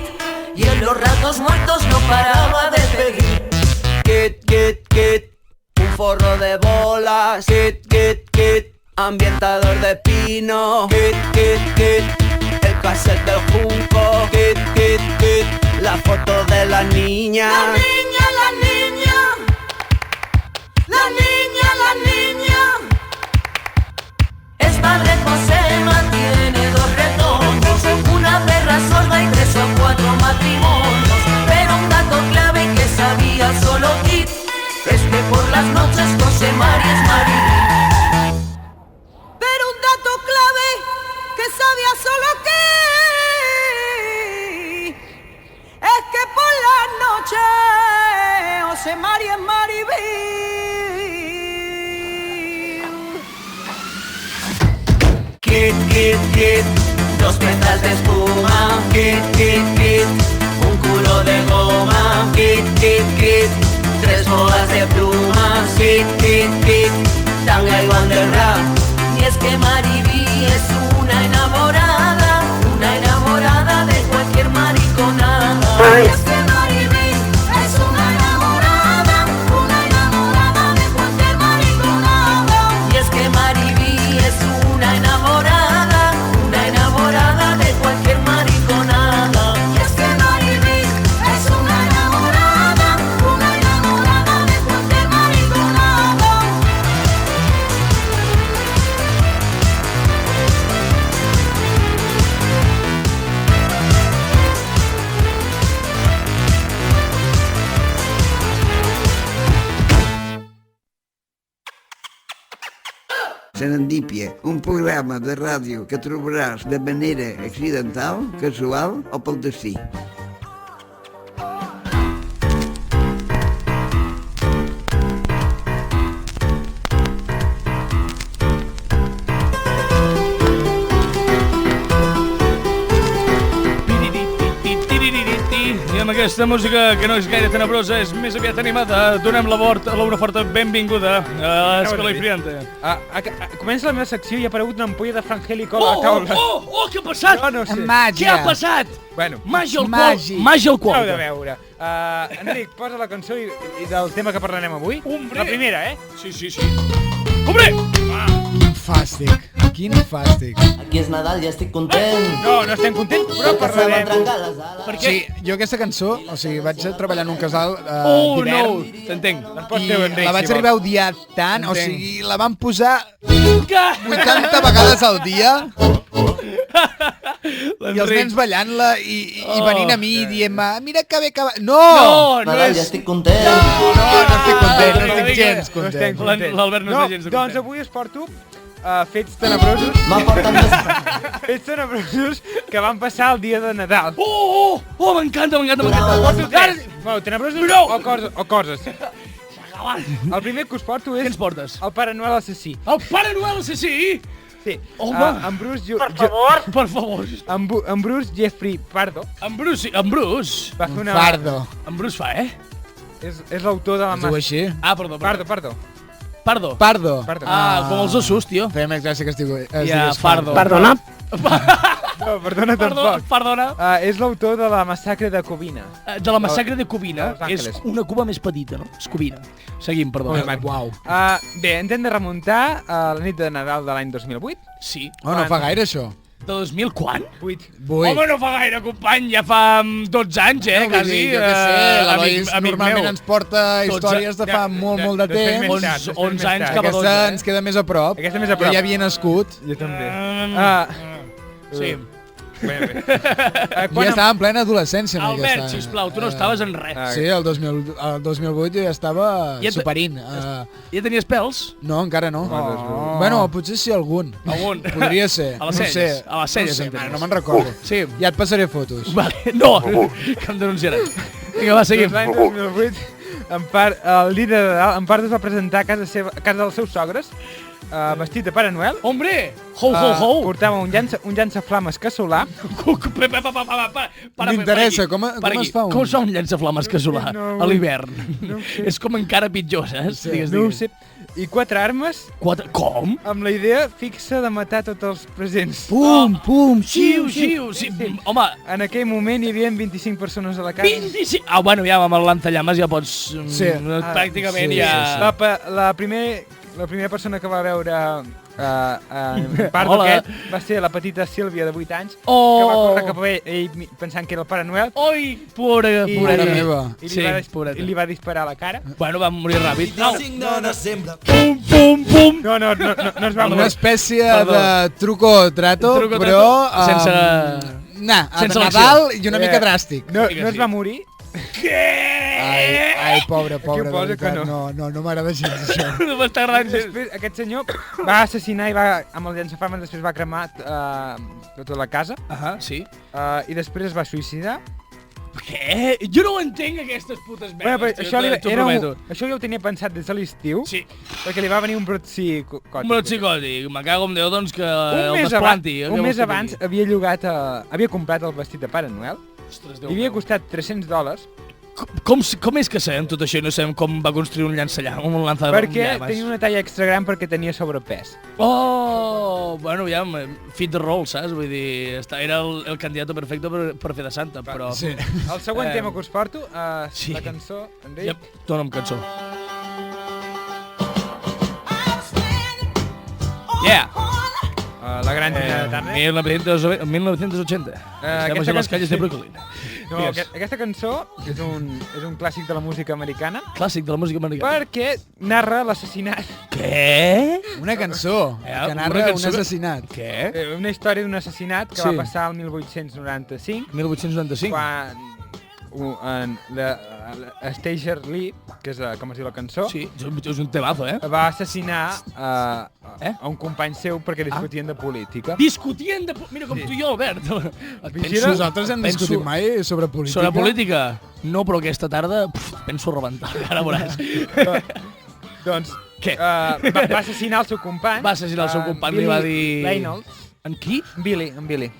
y en los ratos muertos no paraba de pedir. Kit, un forro de bolas. Kit, ambientador de pino. Kit, el cassette del junco. Kit, la foto de la niña. La niña. Es padre Josema, tiene 2 retornos, una perra sorda y 3 o 4 matrimonios. Pero un dato clave que sabía solo Kit es que por las noches José María es María. Pero un dato clave que sabía solo Kit es que por las noches José María es Maribel. Kit, 2 petals de espuma. Kit, un culo de goma. Kit, 3 bolas de plumas. Kit, tanga y banderra. Y es que Maribí es una enamorada de cualquier mariconada. Y es que Maribí es una enamorada de cualquier mariconada. Y es que Maribí es una enamorada de cualquier mariconada. Y es que Maribí es una enamorada de cualquier mariconada. Serendípia, un programa de ràdio que trobaràs de manera accidental, casual o pel destí. I amb aquesta música que no és gaire tenebrosa, és més aviat animada, donem una forta benvinguda a Escoloi Friante. Comença la meva secció i ha aparegut una ampolla de Frangélico a la taula. Oh, què ha passat? No sé. Què ha passat? Bueno, Màgia al qual. Heu de veure. Enric, posa la cançó i del tema que parlarem avui. Hombre. La primera, Sí. Hombre! Quin fàstic. Aquí és Nadal, ja estic content. No estem contents, però parlarem. Sí, jo aquesta cançó, o sigui, vaig treballar en un casal No, d'hivern t'entenc. Pots fer-ho, Enric, la vaig si arribar a vols. odiar tant, o sigui, la van posar Que? 80 vegades al dia i els nens ballant-la i venint a mi dient-me, mira que bé que va... No! Nadal, ja estic content. No estic content, no estic gens content. L'Albert no està gens de content. Doncs avui us porto fets tenebrosos. Fets tenebrosos que van passar el dia de Nadal. Oh, m'encanta. Porto tres. Tenebrosos o coses. El primer que us porto és... Què ens portes? el Pare Noel assassí. El Pare Noel assassí? Sí. Home! En Bruce... Per favor. En Bruce Jeffrey Pardo. En Bruce. Va fer una... Pardo. En Bruce fa, És l'autor de la... Es diu així? Ah, perdó. Pardo. Com els ossos, tio. Feia més gràcia que es digui Fardo. Perdona. No, perdona tampoc. Perdona. És l'autor de la massacre de Covina. De la massacre de Covina. Los Ángeles. És una Cuba més petita, no? És Covina. Seguim, perdó. Uau. Bé, ens hem de remuntar a la nit de Nadal de l'any 2008. Sí. Oh, no fa gaire, això. De 2000 quan? 8. Home, no fa gaire, company. Ja fa 12 anys, quasi. Jo què sé, l'Eloi normalment ens porta històries de fa molt de temps. 11 anys cap a 12. Aquesta ens queda més a prop. Jo ja havia nascut. Jo també. Sí. Bé. Ja estava en plena adolescència. Albert, sisplau, tu no estaves en res. Sí, el 2008 jo ja estava superint. Ja tenies pèls? No, encara no. Bueno, potser sí algun. Podria ser. A les celles. A les celles, no me'n recordo. Sí. Ja et passaré fotos. No, que em denunciaran. Vinga, va, seguim. L'any 2008, el líder de Nadal, en part es va presentar a casa dels seus sogres, vestit de Pare Noel. Hombre! Ho, ho, ho! Portava un llançaflames casolà. M'interessa, com es fa un? Com es fa un llançaflames casolà a l'hivern? És com encara pitjor, saps? No ho sé. I 4 armes. Com? Amb la idea fixa de matar tots els presents. Pum, pum, xiu, xiu. Home, en aquell moment hi havia 25 persones a la casa. 25? Ah, bueno, ja amb el lanzallames ja pots... Sí. Pràcticament ja... La primera persona que va veure part d'aquest va ser la petita Sílvia de 8 anys, que va córrer cap a ell pensant que era el Pare Noel. Oi, pobra meva. I li va disparar a la cara. Bueno, va morir ràpid. Pum, pum, pum. No es va morir. Una espècie de truco o trato, però... Sense... de Nadal i una mica dràstic. No es va morir. Què? Ai, pobre, de veritat, no m'agrada gens això. No m'està agradant gens. Després, aquest senyor va assassinar i amb el llançaflames després va cremar tota la casa. Sí. I després es va suïcidar. Què? Jo no ho entenc, aquestes putes merdes. Això jo ho tenia pensat des de l'estiu. Sí. Perquè li va venir un brot psicòtic. Un brot psicòtic. Me cago en Déu, doncs, que el desplanti. Un mes abans havia comprat el vestit de Pare Noel. Li havia costat $300. Com és que sabem tot això i no sabem com va construir un lanzallames? Perquè tenia una talla extra gran perquè tenia sobrepès. Oh, bueno, ja, fit the role, saps? Vull dir, era el candidat perfecte per fer de santa, però... Sí. El següent tema que us porto, la cançó, Enric. Dóna'm cançó. Yeah! La gran Tina Turner. 1980. Estamos en las calles de Brooklyn. No, aquesta cançó és un clàssic de la música americana. Clàssic de la música americana. Perquè narra l'assassinat. Què? Una cançó que narra un assassinat. Què? Una història d'un assassinat que va passar el 1895. 1895? Quan Stager Lee, que és com es diu la cançó, sí, és un temazo, va assassinar a un company seu perquè discutien de política. Discutien de política? Mira, com tu i jo, Albert. Nosaltres hem discutit mai sobre política. Sobre política? No, però aquesta tarda penso rebentar, ara veuràs. Doncs, què? Va assassinar el seu company. Va assassinar el seu company, li va dir... Reynolds. En qui? En Billy. En Billy?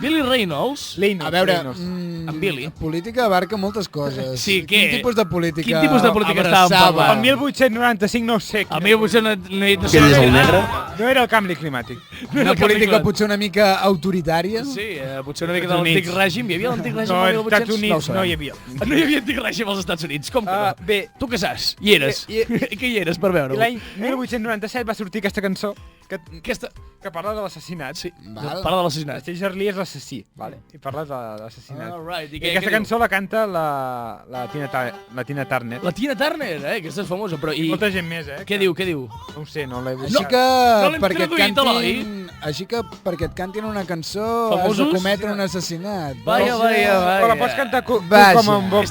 Billy Reynolds? A veure, en Billy. Política abarca moltes coses. Sí, què? Quin tipus de política estàvem parlant? El 1895 no ho sé. El 1895... Què és el negre? No era el canvi climàtic. Una política potser una mica autoritària? Sí, potser una mica de l'antic règim. Hi havia l'antic règim? No, als Estats Units no hi havia. No hi havia antic règim als Estats Units, com que no? Bé. Tu què saps? Hi eres. Que hi eres per veure-ho? L'any 1897 va sortir aquesta cançó que parla de l'assassinat. Sí, parla de l'assassinat. Stager Lee és l'assassí, i parla de l'assassinat. I aquesta cançó la canta la Tina Turner. La Tina Turner, aquesta és famosa, però... Molta gent més, Què diu? No ho sé, no l'he vist. Així que perquè et cantin una cançó has de cometre un assassinat. Vaya. Però la pots cantar tu com en Bob.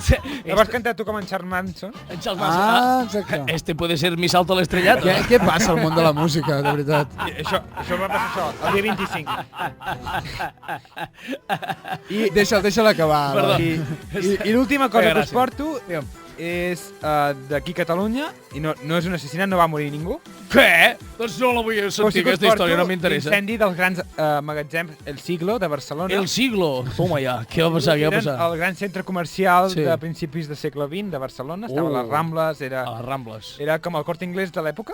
La pots cantar tu com en Charles Manson. Ah, exacte. Este puede ser mi salto a l'estrellat. Què passa al món de la música, de veritat? Això va passar el dia 25. Deixa'l acabar. Perdó. I l'última cosa que us gràcia. porto és d'aquí a Catalunya, i no és un assassinat, no va morir ningú. Què? Doncs no la vull sentir, aquesta història, no m'interessa. L'incendi dels grans magatzems El Siglo, de Barcelona. El Siglo? Toma ja, què va passar, Eren el gran centre comercial de principis del segle XX de Barcelona, estava a les Rambles, A les Rambles. era com el Corte Inglés de l'època.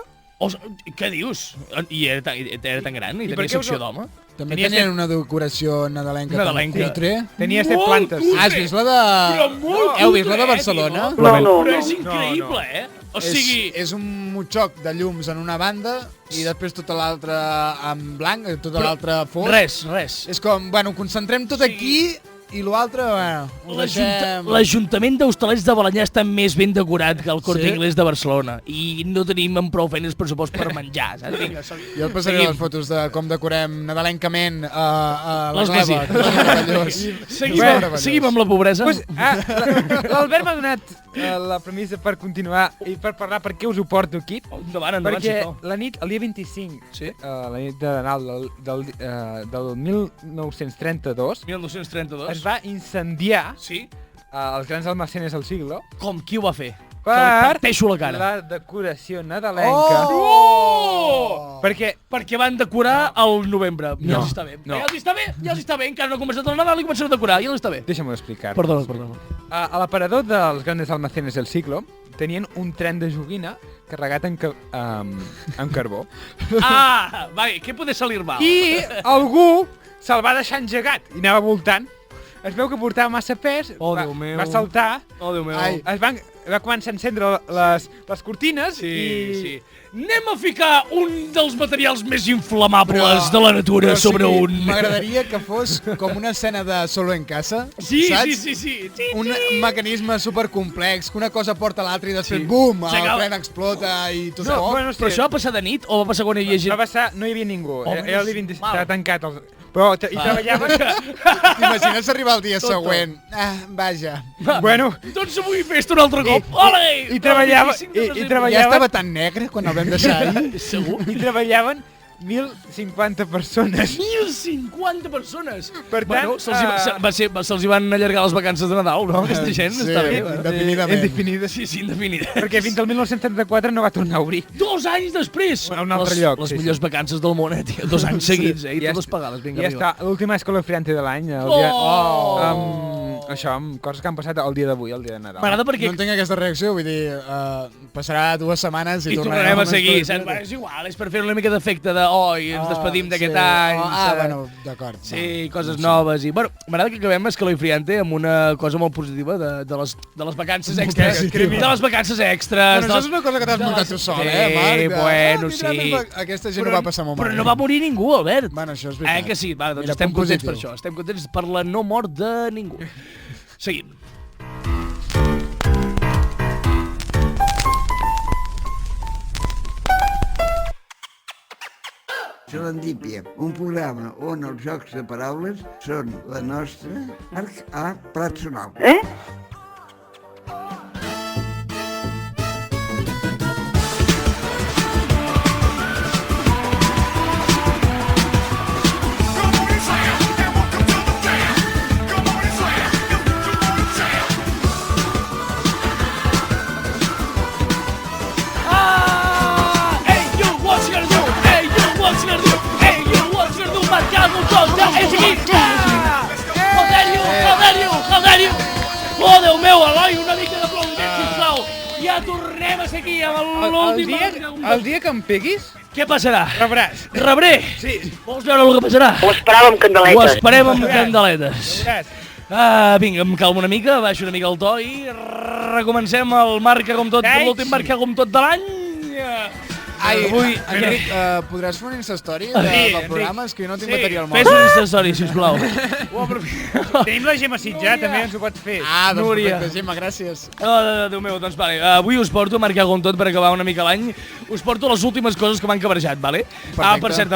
Què dius? I era tan gran? I tenia secció d'home? També tenien una decoració nadalenca. Cutre. Tenia 7 plantes. Has vist la de... Heu vist la de Barcelona? No. Però és increïble, eh? O sigui... És un mutxoc de llums en una banda i després tota l'altra en blanc, tota l'altra fos. Res. És com, bueno, concentrem tot aquí i l'altre, bueno, ho deixem... L'Ajuntament d'Hostalets de Balenyà està més ben decorat que el Corte Inglés de Barcelona i no tenim amb prou feines pressupost per menjar, saps? Vinga, jo et passaré les fotos de com decorem nadalencament a la l'església. Gleva. Seguim amb la pobresa. L'Albert m'ha donat la premissa per continuar i per parlar per què us ho porto aquí. Endavant, perquè sisplau. la nit, el dia 25, la nit de Nadal del 1932, es va incendiar els grans almacenes del Siglo. Com? Qui ho va fer? Per Teixo la cara. la decoració nadalenca. Perquè van decorar el novembre. Ja els està bé. No. Ja els està bé. Encara no ha començat el Nadal i comencen a decorar. Ja els està bé. Deixa'm-ho explicar. Perdona. A l'aparador dels grandes almacenes del Siglo tenien un tren de joguina carregat amb carbó. Què poder salir mal? I algú se'l va deixar engegat i anava voltant. Es veu que portava massa pes, va saltar, va començar a encendre les cortines i... Anem a ficar un dels materials més inflamables de la natura sobre un... M'agradaria que fos com una escena de Solo en Casa, saps? Sí. Un mecanisme supercomplex, que una cosa porta a l'altra i després, bum, el tren explota i tot Però això va passar de nit o va passar quan hi havia gent? Va passar, no hi havia ningú, era el dia 26, estava tancat. Però hi treballaven... T'imagines arribar el dia següent? Vaja. Bueno... Doncs avui festa un altre cop. Ole! I treballaven... Ja estava tan negre quan el vam deixar ahir. Segur? I treballaven 1.050 persones. 1.050 persones! Per tant... Se'ls van allargar les vacances de Nadal, no? Aquesta gent està bé. Indefinidament. Indefinides. Sí, indefinida. Perquè fins al 1934 no va tornar a obrir. 2 anys després! A un altre lloc. Les millors vacances del món, tio. 2 anys seguits, i totes pagades. Vinga, ja està, l'última escolofriante de l'any. Això, amb coses que han passat el dia d'avui, el dia de Nadal. M'agrada perquè... No entenc aquesta reacció, vull dir, passarà 2 setmanes i tornarem a seguir. És igual, és per fer una mica d'efecte de ens despedim d'aquest any. Bueno, d'acord. Sí, coses noves. I, bueno, m'agrada que acabem escalofriante amb una cosa molt positiva de les vacances extres. De les vacances extres. Bueno, això és una cosa que t'has muntat tu sol, Marc? Bueno, sí. Aquesta gent no va passar molt malament. Però no va morir ningú, Albert. Bueno, això és veritat. Que sí? Va, doncs estem contents per això. Estem contents per la no mort de ningú. Seguim. Serendípia, un programa on els jocs de paraules són la nostra arc a plat sonal. Oh, Déu meu, Eloi, una mica d'aplaudiment, sisplau. Ja tornem a ser aquí amb l'últim... El dia que em peguis... Què passarà? Rebràs. Rebré? Sí. Vols veure el que passarà? Ho esperàvem amb candeletes. Ho esperem amb candeletes. Veuràs. Vinga, em calmo una mica, baixo una mica el to i recomencem el Marca com tot, l'últim Marca com tot de l'any. Avui, Enric, podràs fer una instastory del programa? És que jo no tinc material mòbil. Fes una instastory, sisplau. Tenim la Gemma Sitjà, també ens ho pots fer. Doncs perfecte, Gemma, gràcies. Déu meu, doncs vale. Avui us porto a Marcar com tot per acabar una mica l'any. Us porto les últimes coses que m'han cabrejat, vale? Per cert,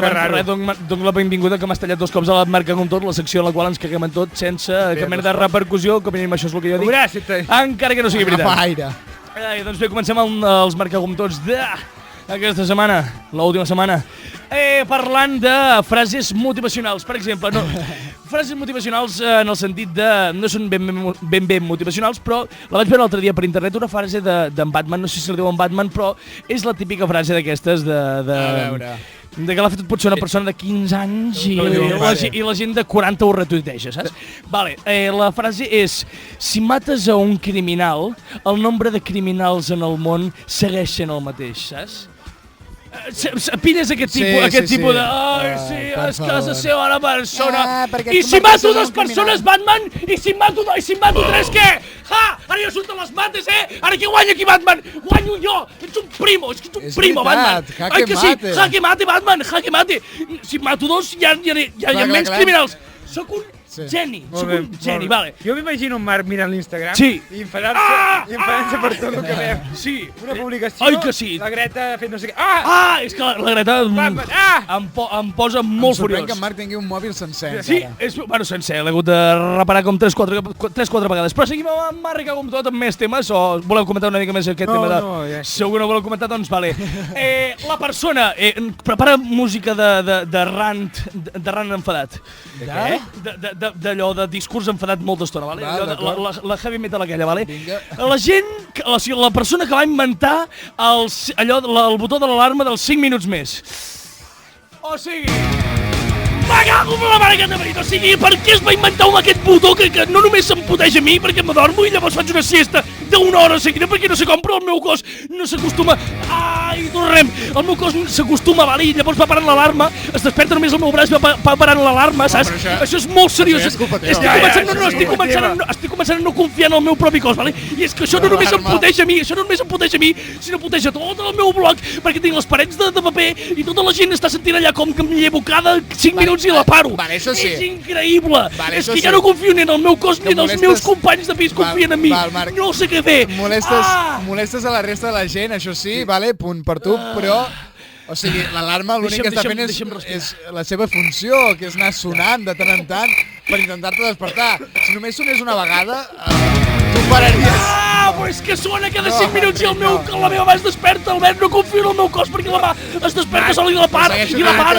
dono la benvinguda que m'has tallat 2 cops a la Marca com tot, la secció en la qual ens caguem en tot sense cap mena de repercussió, com a mínim això és el que jo dic. Encara que no sigui veritat. Doncs bé, comencem els Marcar com tots de... aquesta setmana, l'última setmana, parlant de frases motivacionals. Per exemple, frases motivacionals en el sentit de... no són ben motivacionals, però la vaig veure l'altre dia per internet, una frase d'en Batman, no sé si la diu en Batman, però és la típica frase d'aquestes de que l'ha fet potser una persona de 15 anys i la gent de 40 ho retuiteja, saps? Vale, la frase és: si mates a un criminal, el nombre de criminals en el món segueix sent el mateix, saps? Pilles aquest tipus de... Ai, sí, és que has de ser una persona. I si mato 2 persones, Batman? I si mato 3, què? Ara ja surten les mates, Ara qui guanya aquí, Batman? Guanyo jo! Ets un primo, Batman! Ai que sí, jaque mate, Batman, jaque mate! Si mato 2, hi ha menys criminals. Soc un geni, vale. Jo m'imagino en Marc mirant l'Instagram i enfadant-se per tot el que veu. Sí. Una publicació, ai que sí. La Greta fent no sé què. És que la Greta em posa molt furiós. Em sorprèn que en Marc tingui un mòbil sencer. Sí, sencer, l'he hagut de reparar com 3-4 vegades. Però seguim amb Marc com tot, amb més temes, o voleu comentar una mica més aquest tema? Segur no voleu comentar, doncs vale. La persona prepara música de rant enfadat. De què? D'allò de discurs enfadat molta estona, vale? La heavy metal aquella, vale? La gent, la persona que va inventar el botó de l'alarma dels 5 minuts més. O sigui... Va, cago amb la mare que t'ha venit! O sigui, per què es va inventar aquest botó que no només s'emputeja a mi perquè m'adormo i llavors faig una siesta d'1 hora seguida perquè no sé com, però el meu cos no s'acostuma... Ai, tornem! El meu cos s'acostuma, vale? I llavors va parant l'alarma, es desperta només el meu braç, va parant l'alarma, saps? Això és molt seriós. Estic començant a no confiar en el meu propi cos, vale? I és que això no només em puteja a mi, sinó puteja tot el meu bloc, perquè tinc les parets de paper i tota la gent està sentint allà com que em llevo cada 5 minuts i la paro. És increïble. És que ja no confio ni en el meu cos ni en els meus companys de pis confien en mi. No sé què fer. Molestes a la resta de la gent, això sí, vale, punt per tu, però... O sigui, l'alarma l'únic que està fent és la seva funció, que és anar sonant de tant en tant per intentar-te despertar. Si només sonés una vegada, tu pararies. Però és que sona cada 5 minuts i la meva mà es desperta, Albert, no confio en el meu cos perquè la mà es desperta sola i la para, i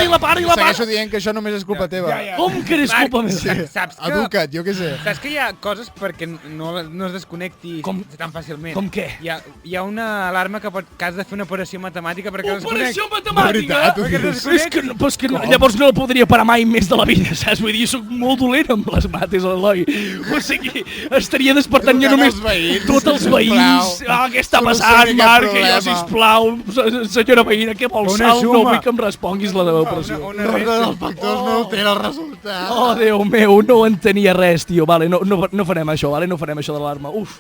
la para. Segueixo dient que això només és culpa teva. Com que és culpa meva? Educa't, jo què sé. Saps que hi ha coses perquè no es desconnecti tan fàcilment? Com què? Hi ha una alarma que has de fer una operació matemàtica perquè es desconnecti. Operació matemàtica? És que llavors no la podria parar mai més de la vida, saps? Vull dir, soc molt dolent amb les mates, Eloi. O sigui, estaria despertant jo només tots els veïns. Què està passant, Marc? Jo, sisplau, senyora veïna, què vols sal? No vull que em responguis la meva operació. Res dels factors no altera el resultat. Oh, Déu meu, no entenia res, tio. Vale, no farem això, vale? No farem això de l'alarma. Uf.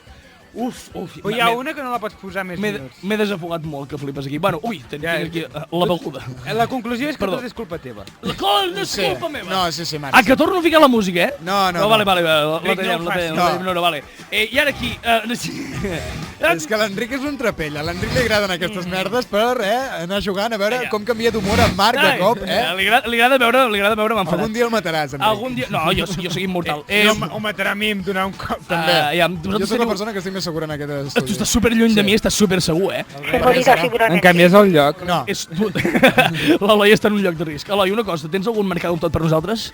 Però hi ha una que no la pots posar més minuts. M'he desafogat molt, que flipes aquí. Bueno, tinc aquí la beguda. La conclusió és que tot és culpa teva. No és culpa meva. No, sí, Marc. Que torno a ficar la música, No. Vale, la tallem. No, vale. I ara aquí... És que l'Enric és un trapell. A l'Enric li agraden aquestes merdes per anar jugant, a veure com canvia d'humor en Marc de cop, Li agrada veure m'enfadat. Algun dia el mataràs, Enric. Algun dia... No, jo soc immortal. Ho matarà a mi, em donarà un cop. També. Jo soc la persona que estic més segura en aquest estudi. Tu estàs superlluny de mi, estàs super segur, En canvies el lloc. No. L'Eloi està en un lloc de risc. Eloi, una cosa, tens algun mercat amb tot per nosaltres?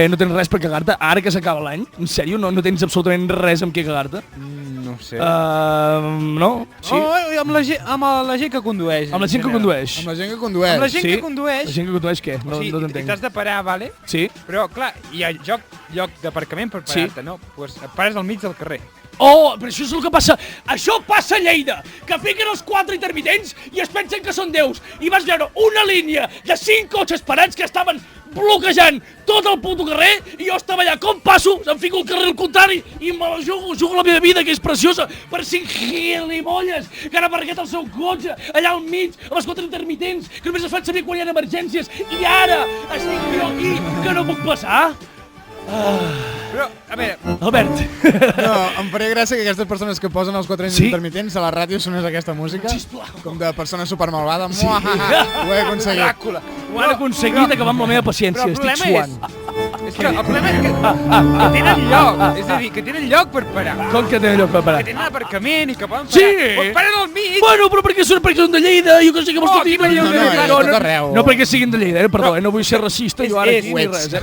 No tens res per cagar-te? Ara que s'acaba l'any? En sèrio? No tens absolutament res amb què cagar-te? No sé. No? Sí? Amb la gent que condueix. Amb la gent que condueix? Amb la gent que condueix. Amb la gent que condueix. La gent que condueix què? No t'entenc. T'has de parar, vale? Sí. Però, clar, hi ha lloc d'aparcament per parar-te, no? Doncs et pares al mig del carrer. Oh, però això és el que passa. Això passa a Lleida, que fiquen els 4 intermitents i es pensen que són déus. I vas veure una línia de 5 cotxes parats que estaven bloquejant tot el puto carrer i jo estava allà, com passo, em fico al carrer al contrari i me la jugo la meva vida, que és preciosa, per 5 gilibolles que han aparcat el seu cotxe allà al mig, amb els 4 intermitents, que només es fan servir quan hi ha emergències, i ara estic jo aquí, que no puc passar? Però, a veure... Albert. No, em faria gràcia que aquestes persones que posen els 4 intermitents a la ràdio sonés aquesta música. Sisplau. Com de persona supermalvada. Ho he aconseguit. Ho han aconseguit acabar amb la meva paciència. Estic suant. És que el problema és que tenen lloc. És a dir, que tenen lloc per parar. Com que tenen lloc per parar? Que tenen aparcament i que poden parar. Sí! Però paren al mig! Bueno, però perquè són de Lleida, jo que sé que vols que diguin. No perquè siguin de Lleida, perdó, no vull ser racista jo ara aquí ni res. A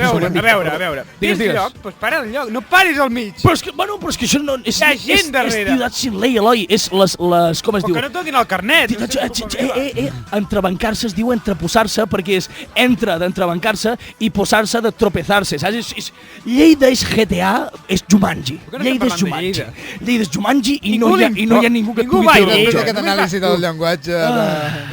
veure. Tens lloc, doncs para al lloc, no paris al mig. Però és que això no... Hi ha gent darrere. És Ciutat sin ley, Eloi, és les... com es diu? O que no toquin el carnet. Entrebancar-se es diu entreposar-se perquè és d'entrebancar-se i posar-se de tropezar-se, saps? Lleida és GTA, és Jumanji. Lleida és Jumanji. Lleida és Jumanji i no hi ha ningú que et pugui treure el joc. Aquest anàlisi del llenguatge de...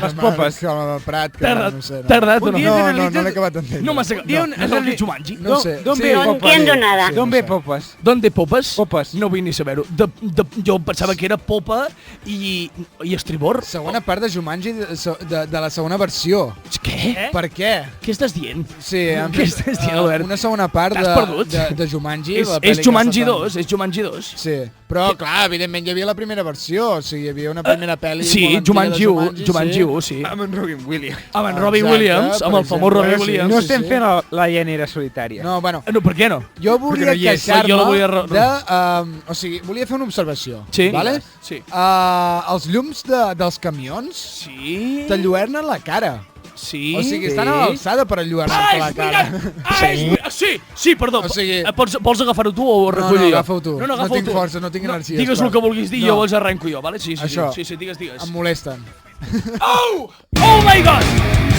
Les popes. Prat, que no sé. T'ha agradat o no? No l'he acabat d'entendre. No m'has agradat. És el de Jumanji. No sé. No entiendo nada. D'on ve popes? D'on ve popes? Popes. No vull ni saber-ho. Jo pensava que era popa i estribor. Segona part de Jumanji de la segona versió. Què? Per què? Què estàs dient? Sí, què estàs dient, Albert? Una segona part de Jumanji. És Jumanji 2, és Jumanji 2. Sí, però clar, evidentment hi havia la primera versió, o sigui, hi havia una primera pel·li... Sí, Jumanji 1, sí. Amb en Robin Williams. Amb en Robin Williams, amb el famós Robin Williams. No estem fent la llanera solitària. No, bueno... No, per què no? Jo volia queixar-me de... O sigui, volia fer una observació. Sí. Vale? Sí. Els llums dels camions t'enlluernen la cara. Sí. O sigui, estan a l'alçada per enlluernar-te la cara. Sí, perdó. O sigui... Vols agafar-ho tu o ho recullo jo? No, agafa-ho tu. No tinc força, no tinc energia. Digues el que vulguis dir i llavors arrenco jo, vale? Sí, això. digues. Em molesten. Oh my God!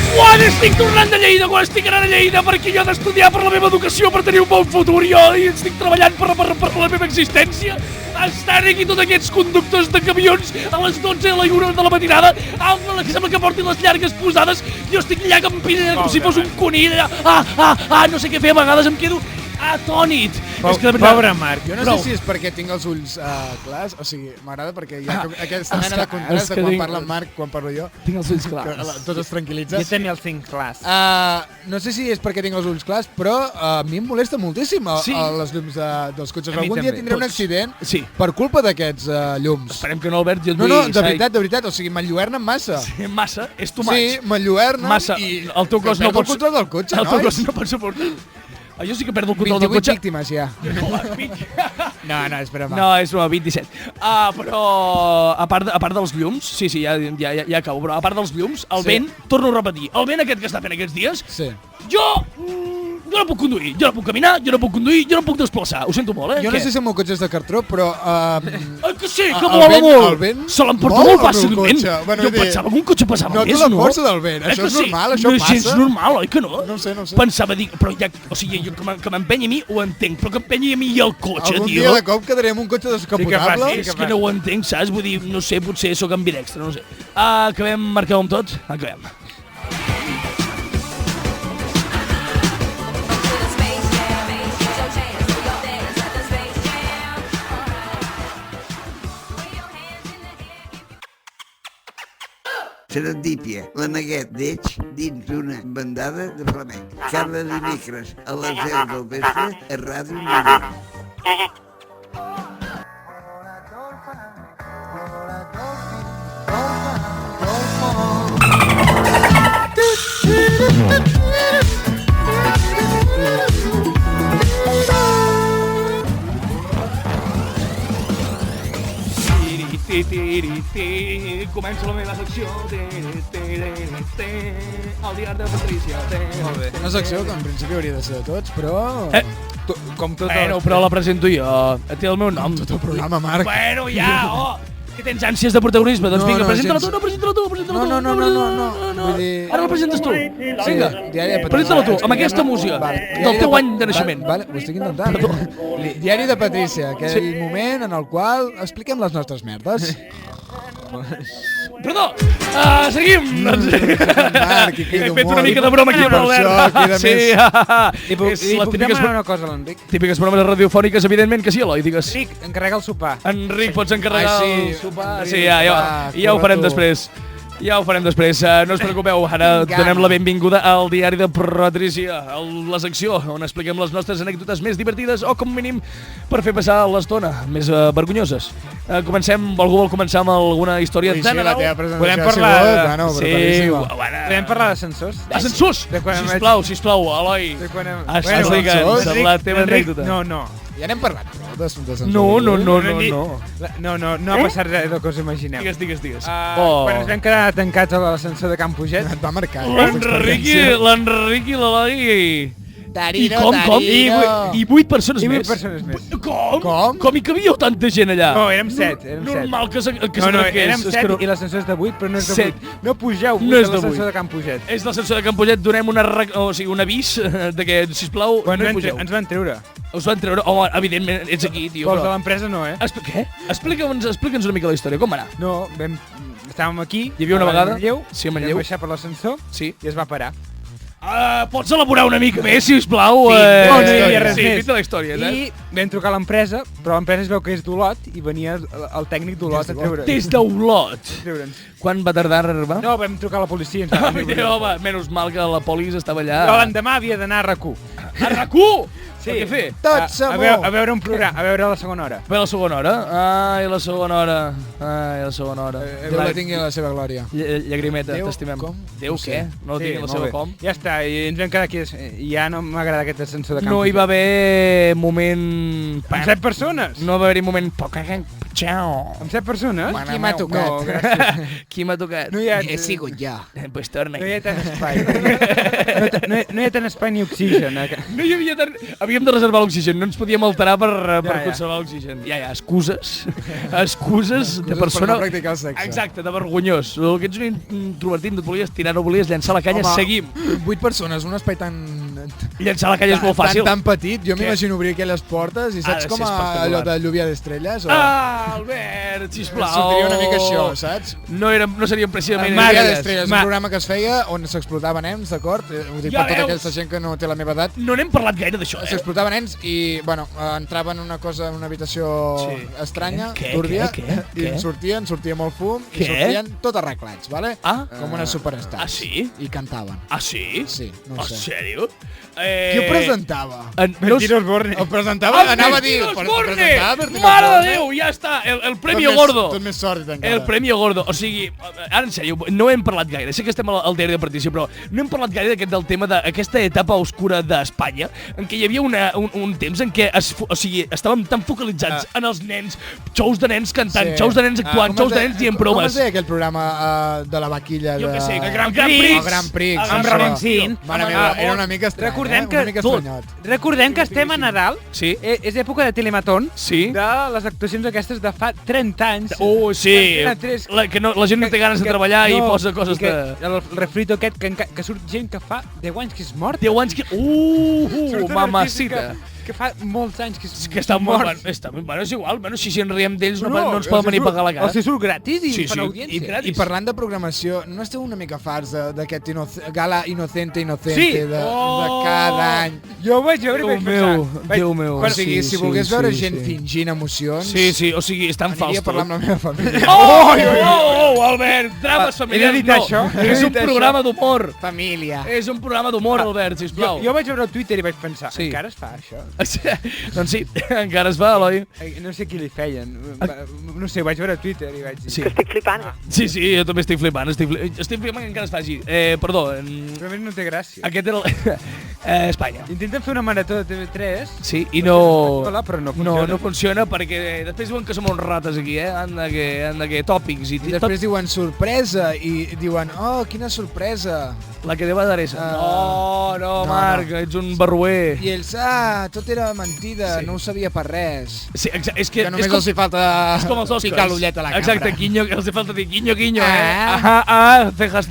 Quan estic tornant de Lleida, quan estic anant a Lleida, perquè jo he d'estudiar per la meva educació, per tenir un bon futur, jo estic treballant per la meva existència, estan aquí tots aquests conductors de camions a les 12 a la 1 de la matinada, que sembla que portin les llargues posades, jo estic allà campina com si fos un conill, no sé què fer, a vegades em quedo atònit. Pobre Marc. Jo no sé si és perquè tinc els ulls clars, o sigui, m'agrada perquè hi ha aquesta mena de contrast de quan parla en Marc, quan parlo jo. Tinc els ulls clars. Tots es tranquil·litzen. Jo tenia els ulls clars. No sé si és perquè tinc els ulls clars, però a mi em molesta moltíssim les llums dels cotxes. Algun dia tindré un accident per culpa d'aquests llums. Esperem que no, Albert. No, de veritat, o sigui, m'enlluernen massa. Massa? És too much. Sí, m'enlluernen i el teu cos no pot... el control del cotxe, nois. El teu cos no pot suportar. Jo sí que perdo el control del cotxe. 28 víctimes, ja. No, és broma. No, és broma, 27. Però, a part dels llums, sí, ja acabo, però a part dels llums, el vent, torno a repetir, el vent aquest que està fent aquests dies, jo no puc conduir, jo no puc caminar, jo no puc conduir, jo no puc desplaçar. Ho sento molt, Jo no sé si el meu cotxe és de cartró, però... Que sí, que vola molt! Se l'emporta molt fàcilment. Jo pensava que un cotxe passava més, no? No, la força del vent, això és normal, això passa. No és gens normal, oi que no? No sé. Pensava, però ja, o sigui, que m'empenyi a mi ho entenc, però que empenyi a mi i el cotxe, tio... Algun dia de cop quedarem un cotxe descapotable? És que no ho entenc, saps? Vull dir, no sé, potser sóc ambidextre, no sé. Acabem, marqueu amb tot? Acabem. Serendípia, la neguet d'Eix dins d'una bandada de flamenc. Cada dimecres a les 10 del vespre a Ràdio Lleida. Començo la meva secció el diari de Patrícia. Molt bé. Una secció que en principi hauria de ser de tots, però... Com tot... Bueno, però la presento jo. Té el meu nom. Tot el programa, Marc. Bueno, ja, Que tens ànsies de protagonisme? Doncs vinga, presenta-la tu. No, presenta-la tu. Vull dir... Ara la presentes tu. Vinga, presenta-la tu, amb aquesta música del teu any de naixement. Vale, ho estic intentant. Diari de Patrícia, aquell moment en el qual expliquem les nostres merdes. Perdó, seguim. Marc, he fet una mica de broma aquí amb l'Albert. Li puc demanar una cosa a l'Enric? Típiques bromes radiofòniques, evidentment que sí, Eloi, digues. Enric, encarrega el sopar. Enric, pots encarregar el sopar? Sí, ja ho farem després. Ja ho farem després. No us preocupeu, ara donem la benvinguda al diari de Patrícia, la secció on expliquem les nostres anècdotes més divertides o, com mínim, per fer passar l'estona més vergonyoses. Algú vol començar amb alguna història de Nadal? Podem parlar d'ascensors? Ascensors! Sisplau, Eloi. Explica'ns la teva anècdota. No. Ja n'hem parlat, d'ascensors. No. No ha passat res del que us imagineu. Digues. Quan ens vam quedar tancats a l'ascensor de Can Puget... Et va marcar. L'Enric i l'Eloi... Tarino. I 8 persones més? 8 persones més. Com hi cabíeu tanta gent allà? No, érem 7. Normal que érem 7 i l'ascensor és de 8, però no és de 8. No pugeu 8 de l'ascensor de Can Puget. És l'ascensor de Can Puget, donem un avís de que, sisplau, no hi pugeu. Ens van treure. Us van treure? Home, evidentment, ets aquí, tio. Vols de l'empresa no, Què? Explica'ns una mica la història, com va anar? No, estàvem aquí. Hi havia una vegada? Sí, a Manlleu. Vam baixar per l'ascensor i es va parar. Pots elaborar una mica més, sisplau? No hi havia res més. Fita la història, I vam trucar a l'empresa, però l'empresa es veu que és d'Olot i venia el tècnic d'Olot a treure'ns. Des d'Olot? Quan va tardar a arribar? No, vam trucar a la policia. Home, menys mal que la polis estava allà. Jo l'endemà havia d'anar a RAC1. A RAC1? Sí. Per què fer? Tot som a veure un programa, a veure la segona hora. A veure la segona hora? Ai, la segona hora. Déu la tingui a la seva glòria. Llagrimeta, t'estimem. Déu què? No la tingui a la seva com? Ja està, i ens vam quedar aquí. Ja no m'agrada aquest ascensor de Can Puget. No hi va haver moment... Amb 7 persones? No va haver-hi moment... Amb 7 persones? Qui m'ha tocat? No, gràcies. Qui m'ha tocat? He sigut jo. Pues torna. No hi ha tant espai. No hi ha tant espai ni oxigen. No hi havia tant... Havíem de reservar l'oxigen, no ens podíem alterar per conservar l'oxigen. Ja, excuses de persona... Per no practicar el sexe. Exacte, de vergonyós. El que ets un introvertit, no et volies tirar, no volies llançar la canya, seguim. 8 persones, un espai tan... Llançar la canya és molt fàcil. Tan petit, jo m'imagino obrir aquelles portes i saps com allò de lluvia d'estrelles? Albert, sisplau. Sortiria una mica això, saps? No seríem precisament... Lluvia d'estrelles, un programa que es feia on s'explotava nens, d'acord? Ho dic per tota aquesta gent que no té la meva edat. No n'hem parlat gaire d'això, S'explotava nens i, bueno, entraven en una cosa, en una habitació estranya, turbia, i sortia molt fum i sortien tot arreglats, vale? Com una superstar. Ah, sí? I cantaven. Ah, sí? Sí, no ho sé. En sèrio? Qui ho presentava? Bertino Osborne. Ho presentava? Anava a dir... Mare de Déu, ja està, el Premio Gordo. Tot més sòrdid encara. El Premio Gordo. O sigui, ara en sèrio, no hem parlat gaire. Sé que estem al diari de Partició, però no hem parlat gaire del tema d'aquesta etapa oscura d'Espanya, en què hi havia un temps en què estàvem tan focalitzats en els nens, xous de nens cantant, xous de nens actuant, xous de nens dient bromes. Com es deia aquell programa de la vaquilla? Jo què sé, el Gran Prix. Amb Ramoncín. Era una mica estrany, Recordem que estem a Nadal. Sí. És època de Telematon. Sí. De les actuacions aquestes de fa 30 anys. Oh, sí. Que la gent no té ganes de treballar i posa coses de... El refrito aquest, que surt gent que fa 10 anys que és mort. 10 anys que... mamacita. Que fa molts anys que està mort. Bueno, és igual. Bueno, si ens riem d'ells no ens poden venir a pagar la cara. Els surt gratis i fan audiència. I parlant de programació, no esteu una mica farts d'aquest gala Inocente de cada any? Jo ho vaig veure i vaig pensar... Déu meu. O sigui, si volgués veure gent fingint emocions... Sí, o sigui, és tan fals tot. Aniria a parlar amb la meva família. Oh, Albert, drames familiars. He dit això. És un programa d'humor. Família. És un programa d'humor, Albert, sisplau. Jo vaig veure el Twitter i vaig pensar, encara es fa això? Doncs sí, encara es va, Eloi. No sé qui li feien. No sé, vaig veure a Twitter i vaig dir... Que estic flipant. Sí, jo també estic flipant. Estic flipant que encara es faci. Perdó. Però a mi no té gràcia. Aquest era Espanya. Intenten fer una marató de TV3. Sí, i no... Però no funciona. No funciona perquè després diuen que som uns rates aquí, Anda que tòpics. I després diuen sorpresa i diuen, oh, quina sorpresa. La que deva d'adreça. No, Marc, ets un barruer. I ells, tot era mentida, no ho sabia per res. Sí, és que només els hi falta ficar l'ullet a la cambra. Exacte, els hi falta dir guinyo, cejas.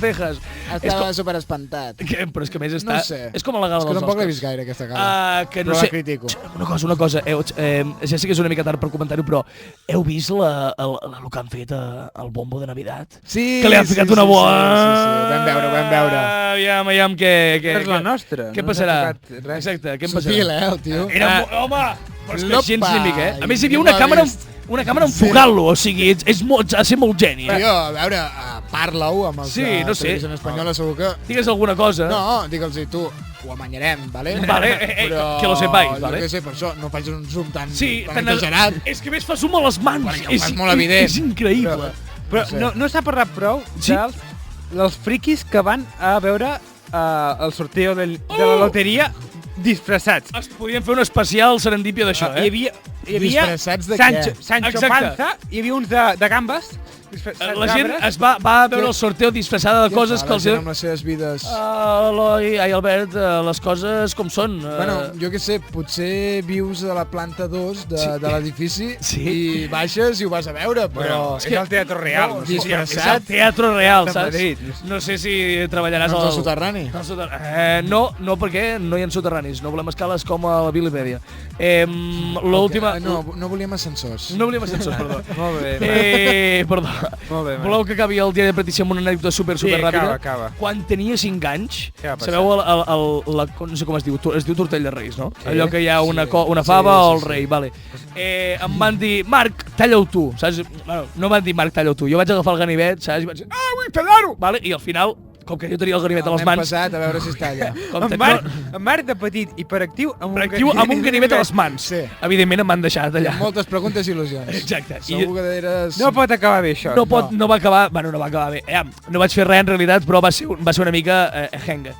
Estava superespantat. Però és que a més està... No sé. És com a la gala dels Oscars. És que tampoc l'he vist gaire, aquesta gala. No la critico. Una cosa. Ja sé que és una mica tard per comentar-ho, però heu vist el que han fet al bombo de Navidad? Sí. Que li han ficat una boa... Sí. Vam veure. Aviam què... És la nostra. Què passarà? Exacte, què em passarà? Subtil, el tio. Home, però és que gens ni mica, A més, hi havia una càmera enfocant-lo, o sigui, ha de ser molt geni, Jo, a veure, parla-ho amb els Sí, no sé. televisió espanyola, segur que... Digues alguna cosa. No, digue'ls-hi tu, ho amanyarem, vale? Vale, que lo sepáis, vale? Jo què sé, per això no faig un zoom tan tan exagerat. És que a més fa zoom a les mans. Perquè ho fas molt evident. És increïble. Però no s'ha parlat prou dels friquis que van a veure el sorteo de la loteria disfressats. Es podien fer un especial serendípia d'això, Hi havia disfressats de Sancho Panza, hi havia uns de gambes. La gent va veure el sorteo disfressada de coses que els... Què fa la gent amb les seves vides? Eloi, Albert, les coses com són. Bueno, jo què sé, potser vius a la planta 2 de l'edifici i baixes i ho vas a veure, però... És el Teatro Real. És el Teatro Real, saps? No sé si treballaràs al soterrani. No, perquè no hi ha soterranis. No volem escales com a la Vilipèdia. L'última... No volíem ascensors. No volíem ascensors, perdó. Molt bé. Perdó. Voleu que acabi el diari de petició amb una anècdota super ràpida? Acaba. Quan tenia 5 anys, sabeu, no sé com es diu tortell de Reis, no? Allò que hi ha una fava o el rei, vale. Em van dir, Marc, talla-ho tu, saps? Bueno, no van dir, Marc, talla-ho tu. Jo vaig agafar el ganivet, saps? I vaig dir, vull tallar-ho! Vale? I al final, com que jo tenia el ganivet a les mans... M'hem passat a veure si es talla. En Marc de petit, hiperactiu, amb un ganivet a les mans. Evidentment em van deixar de tallar. Moltes preguntes i il·lusions. Exacte. Segur que eres... No pot acabar bé, això. No va acabar bé. No vaig fer res, en realitat, però va ser una mica henga.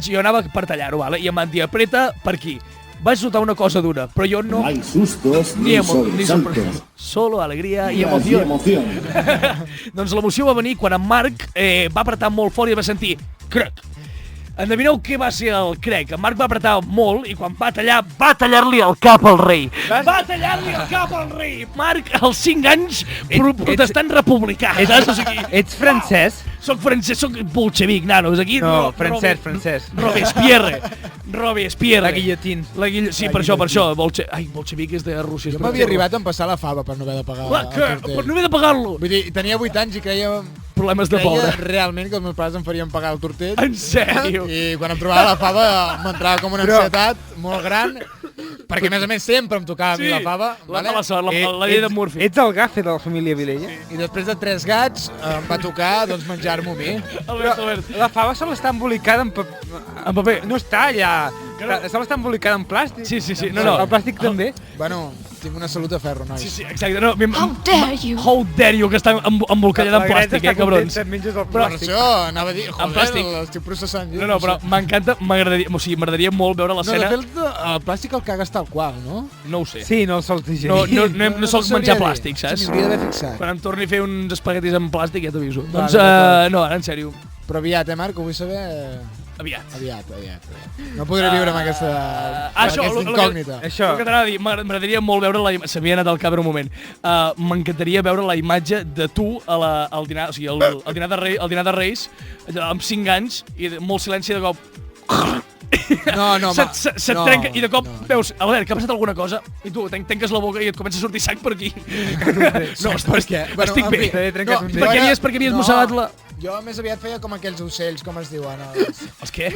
Jo anava per tallar-ho, vale? I em van dir, apreta per aquí. Vaig notar una cosa dura, però jo no... Hay sustos ni sobresaltos. Solo alegria i emoció. Doncs l'emoció va venir quan en Marc va apretar molt fort i va sentir crec. Endevineu què va ser el crec. En Marc va apretar molt i quan va tallar-li el cap al rei. Va tallar-li el cap al rei. Marc, als 5 anys, protestant republicà. Ets francès? Soc francès, soc bolxevic, nanos. Aquí no, francès. Robespierre. La guillotín. Sí, per això. Bolxevic és de Rússia. Jo m'havia arribat a empassar la fava per no haver de pagar el tortell. Per no haver de pagar-lo? Vull dir, tenia 8 anys i creia... Problemes de pobre. Realment que els meus pares em farien pagar el tortell. En sèrio? I quan em trobava la fava m'entrava com una ansietat molt gran, perquè a més sempre em tocava a mi la fava. La mala sort, la llei de Murphy. Ets el gafe de la família Vilella? I després de 3 gats em va tocar menjar-m'ho a mi. Albert. La fava sol estar embolicada en paper. No està allà. Sol estar embolicada en plàstic. Sí. No. El plàstic també. Bueno, tinc una salut de ferro, nois. Sí, exacte. No, How dare you, que està embolcallada en plàstic, cabrons. Per això anava a dir, joder, l'estic processant. No, però m'encanta, m'agradaria molt veure l'escena. No, de fet, el plàstic el cagues tal qual, no? No ho sé. Sí, no el sols digerir. No sols menjar plàstic, saps? Se m'hauria d'haver fixat. Quan em torni a fer uns espaguetis amb plàstic ja t'aviso. Doncs, no, ara en sèrio. Però aviat, Marc, ho vull saber... Aviat. No podré viure amb aquesta incògnita. Això. El que t'anava a dir, m'agradaria molt veure s'havia anat al cap un moment. M'encantaria veure la imatge de tu al dinar, o sigui, el dinar de Reis, amb 5 anys, i molt silenci de cop... Se't trenca i de cop veus, Albert, que ha passat alguna cosa i tu tanques la boca i et comença a sortir sang per aquí. No, estic bé. Perquè havies mossegat la... Jo més aviat feia com aquells ocells, com es diuen? Els què?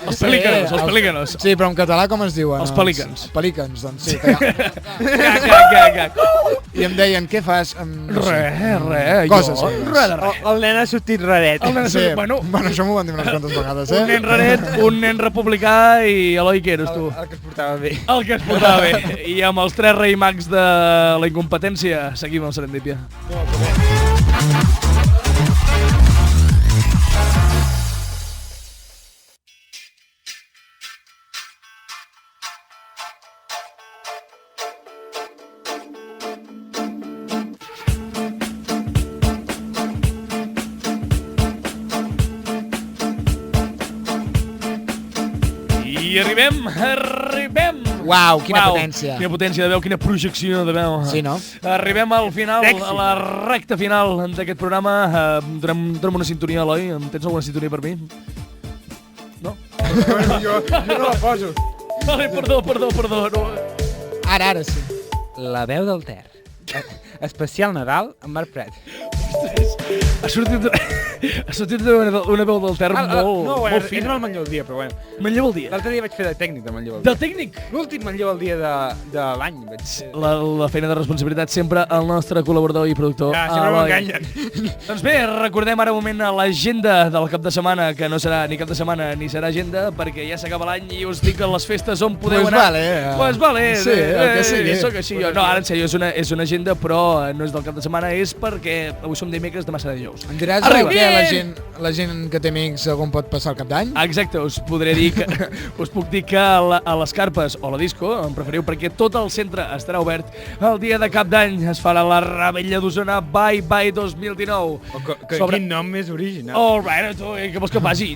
Els pelícanos. Sí, però en català com es diuen? Els pelicans. Pelicans, doncs sí. Gag. I em deien, què fas? Res. Coses. El nen ha sortit raret. Bueno, això m'ho van dir unes quantes vegades, Un nen raret, un nen republicà i Eloi, què eres tu? El que es portava bé. El que es portava bé. I amb els 3 rei mags de la incompetència seguim el Serendípia. I arribem! Uau, quina potència. Quina potència de veu, quina projecció de veu. Sí, no? Arribem al final, a la recta final d'aquest programa. Donem una sintonia, Eloi. Tens alguna sintonia per mi? No? Jo no la poso. Vale, perdó. No. Ara sí. La veu del Ter. Especial Nadal amb Marc Prat. Ostres. Ha sortit una veu del Ter molt fina. És el Manlleu al dia, però bueno. Manlleu al dia? L'altre dia vaig fer de tècnic de Manlleu al dia. De tècnic? L'últim Manlleu al dia de l'any. La feina de responsabilitat sempre el nostre col·laborador i productor. Sempre m'enganyen. Doncs bé, recordem ara un moment l'agenda del cap de setmana, que no serà ni cap de setmana ni serà agenda, perquè ja s'acaba l'any i us dic que les festes on podeu anar... Pues vale. Sí, el que sigui. Soc així jo. No, ara en sèrio, és una agenda, però no és del cap de setmana, és perquè avui som dimecres, demà serà dijous. Em diràs què la gent que té amics on pot passar el cap d'any? Exacte, us puc dir que a les carpes o a la disco, em preferiu, perquè tot el centre estarà obert. El dia de cap d'any es farà la Rebella d'Osona Bye Bye 2019. Quin nom més original. Oh, right, què vols que passi?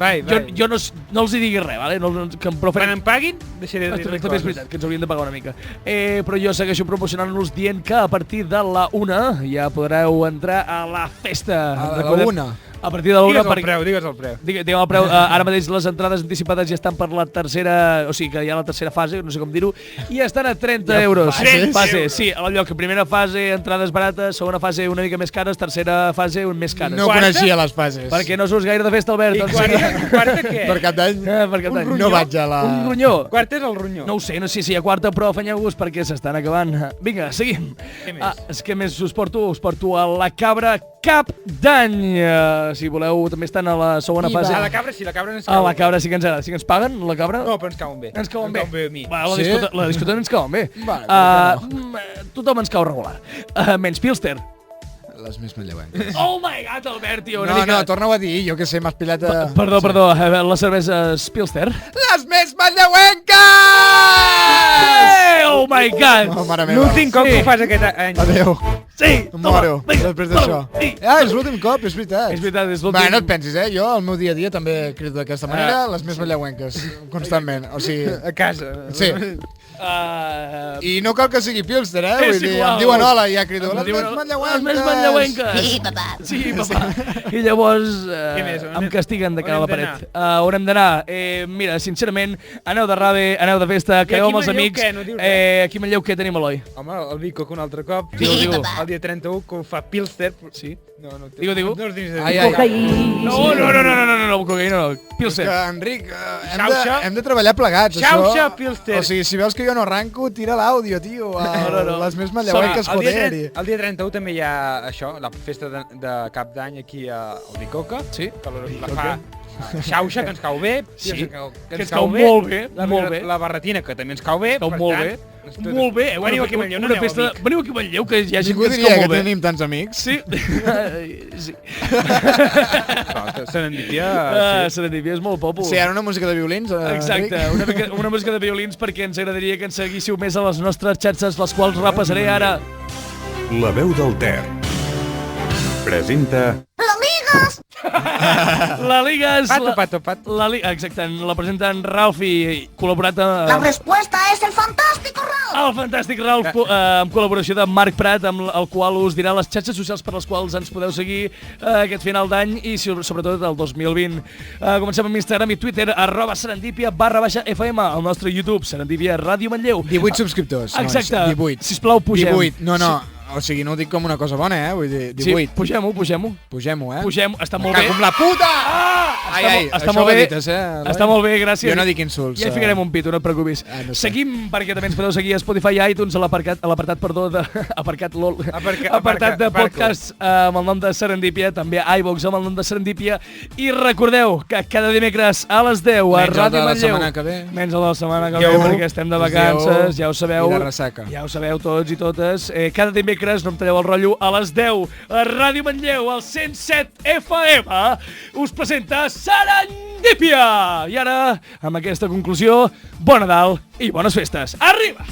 Jo no els hi digui res, vale? Quan em paguin, deixaré de dir res. També és veritat, que ens haurien de pagar una mica. Però jo segueixo promocionant-los dient que a partir de la 1 ja podreu entrar a la festa. A la 1? A partir de la 1... Digues el preu. Digue'm el preu. Ara mateix les entrades anticipades ja estan per la tercera... O sigui, que hi ha la tercera fase, no sé com dir-ho, i estan a 30 euros. Fase, sí, a lloc. Primera fase, entrades barates, segona fase una mica més cares, tercera fase més cares. No coneixia les fases. Perquè no surts gaire de festa, Albert. I quarta què? Per cap d'any no vaig a la... Un ronyó. Quarta és el ronyó. No ho sé, no sé si hi ha quarta, però afanyeu-vos perquè s'estan acabant. Vinga, seguim. Què més? Què més us porto? Us porto a la Cabra Cap d'Any. Si voleu, també estan a la segona fase. A la Cabra sí, la Cabra ens cau. A la Cabra sí que ens agrada. Sí que ens paguen, la Cabra? No, però ens cauen bé. Ens cauen bé a mi. La discoteca ens cauen bé. Tothom ens cau regular. Menys Pilster. Les més manlleuenques. Oh my god, Albert, tio. No, torna-ho a dir, jo que sé, m'has pilat a... Perdó, les cerveses Pilster. Les més manlleuenques! Oh my god! L'últim cop que ho fas aquest any. Adéu. Sí, moro, després d'això. És l'últim cop, és veritat. És veritat, és l'últim. No et pensis, jo al meu dia a dia també crido d'aquesta manera, les més manlleuenques, constantment. O sigui... A casa. Sí. I no cal que sigui Pilster, Vull dir, em diuen hola i ja crido, les més manlleuenques. Sí, papà. Sí, papà. I llavors em castiguen de cara a la paret. On hem d'anar? Mira, sincerament, aneu de rave, aneu de festa, quedeu amb els amics. Aquí a Manlleu què tenim, Eloi? Home, el Vico que un altre cop. Digue-ho. El dia 31 que ho fa Pilster. Sí. Digue-ho. No, cocaïna no. Pilster. Que, Enric, hem de treballar plegats, això. Xauxa, Pilster. O sigui, si veus que jo no arranco, tira l'àudio, tio. Les més manlleuenques, joder. El dia 31 també hi ha això, la festa de cap d'any aquí al Bicoca. Sí. Que la fa Xauxa, que ens cau bé. Sí, que ens cau molt bé. La Barretina, que també ens cau bé. Cau molt bé. Molt bé, veniu aquí a Manlleu, no aneu a Vic. Veniu aquí a Manlleu, que hi ha gent que ens cau molt bé. Ningú diria que tenim tants amics. Sí. Sí. Serendipia és molt popo. Sí, ara una música de violins. Exacte, una música de violins perquè ens agradaria que ens seguíssiu més a les nostres xarxes, les quals repassaré ara. La veu del Ter presenta... La Ligas. Pato. Exacte, la presenten Ralf i col·laborat amb... La respuesta es el fantástico Ralf. El fantàstic Ralf, amb col·laboració de Marc Prat, amb el qual us dirà les xarxes socials per les quals ens podeu seguir aquest final d'any i sobretot el 2020. Comencem amb Instagram i Twitter, @serendipia_FM, al nostre YouTube, Serendipia Ràdio Manlleu. 18 subscriptors. Exacte. 18. Sisplau, pugem. 18, no. O sigui, no ho dic com una cosa bona, Vull dir, 18. Sí, pugem-ho. Pugem-ho, Pugem, està molt bé. Com la puta! Està molt bé. Està molt bé, gràcies. Jo no dic insults. Ja hi ficarem un pito, no et preocupis. Seguim, perquè també ens podeu seguir a Spotify i iTunes, a l'apartat de podcast amb el nom de Serendipia, també a iVox amb el nom de Serendipia. I recordeu que cada dimecres a les 10 a Ràdio Manlleu. Menys el de la setmana que ve, perquè estem de vacances, ja ho sabeu. I de ressaca. Ja ho sabeu tots i totes. Cada dimecres, no em talleu el rotllo, a les 10 a Ràdio Manlleu, al 107 FM, us presenta Serendipia! I ara, amb aquesta conclusió, bon Nadal i bones festes. Arriba!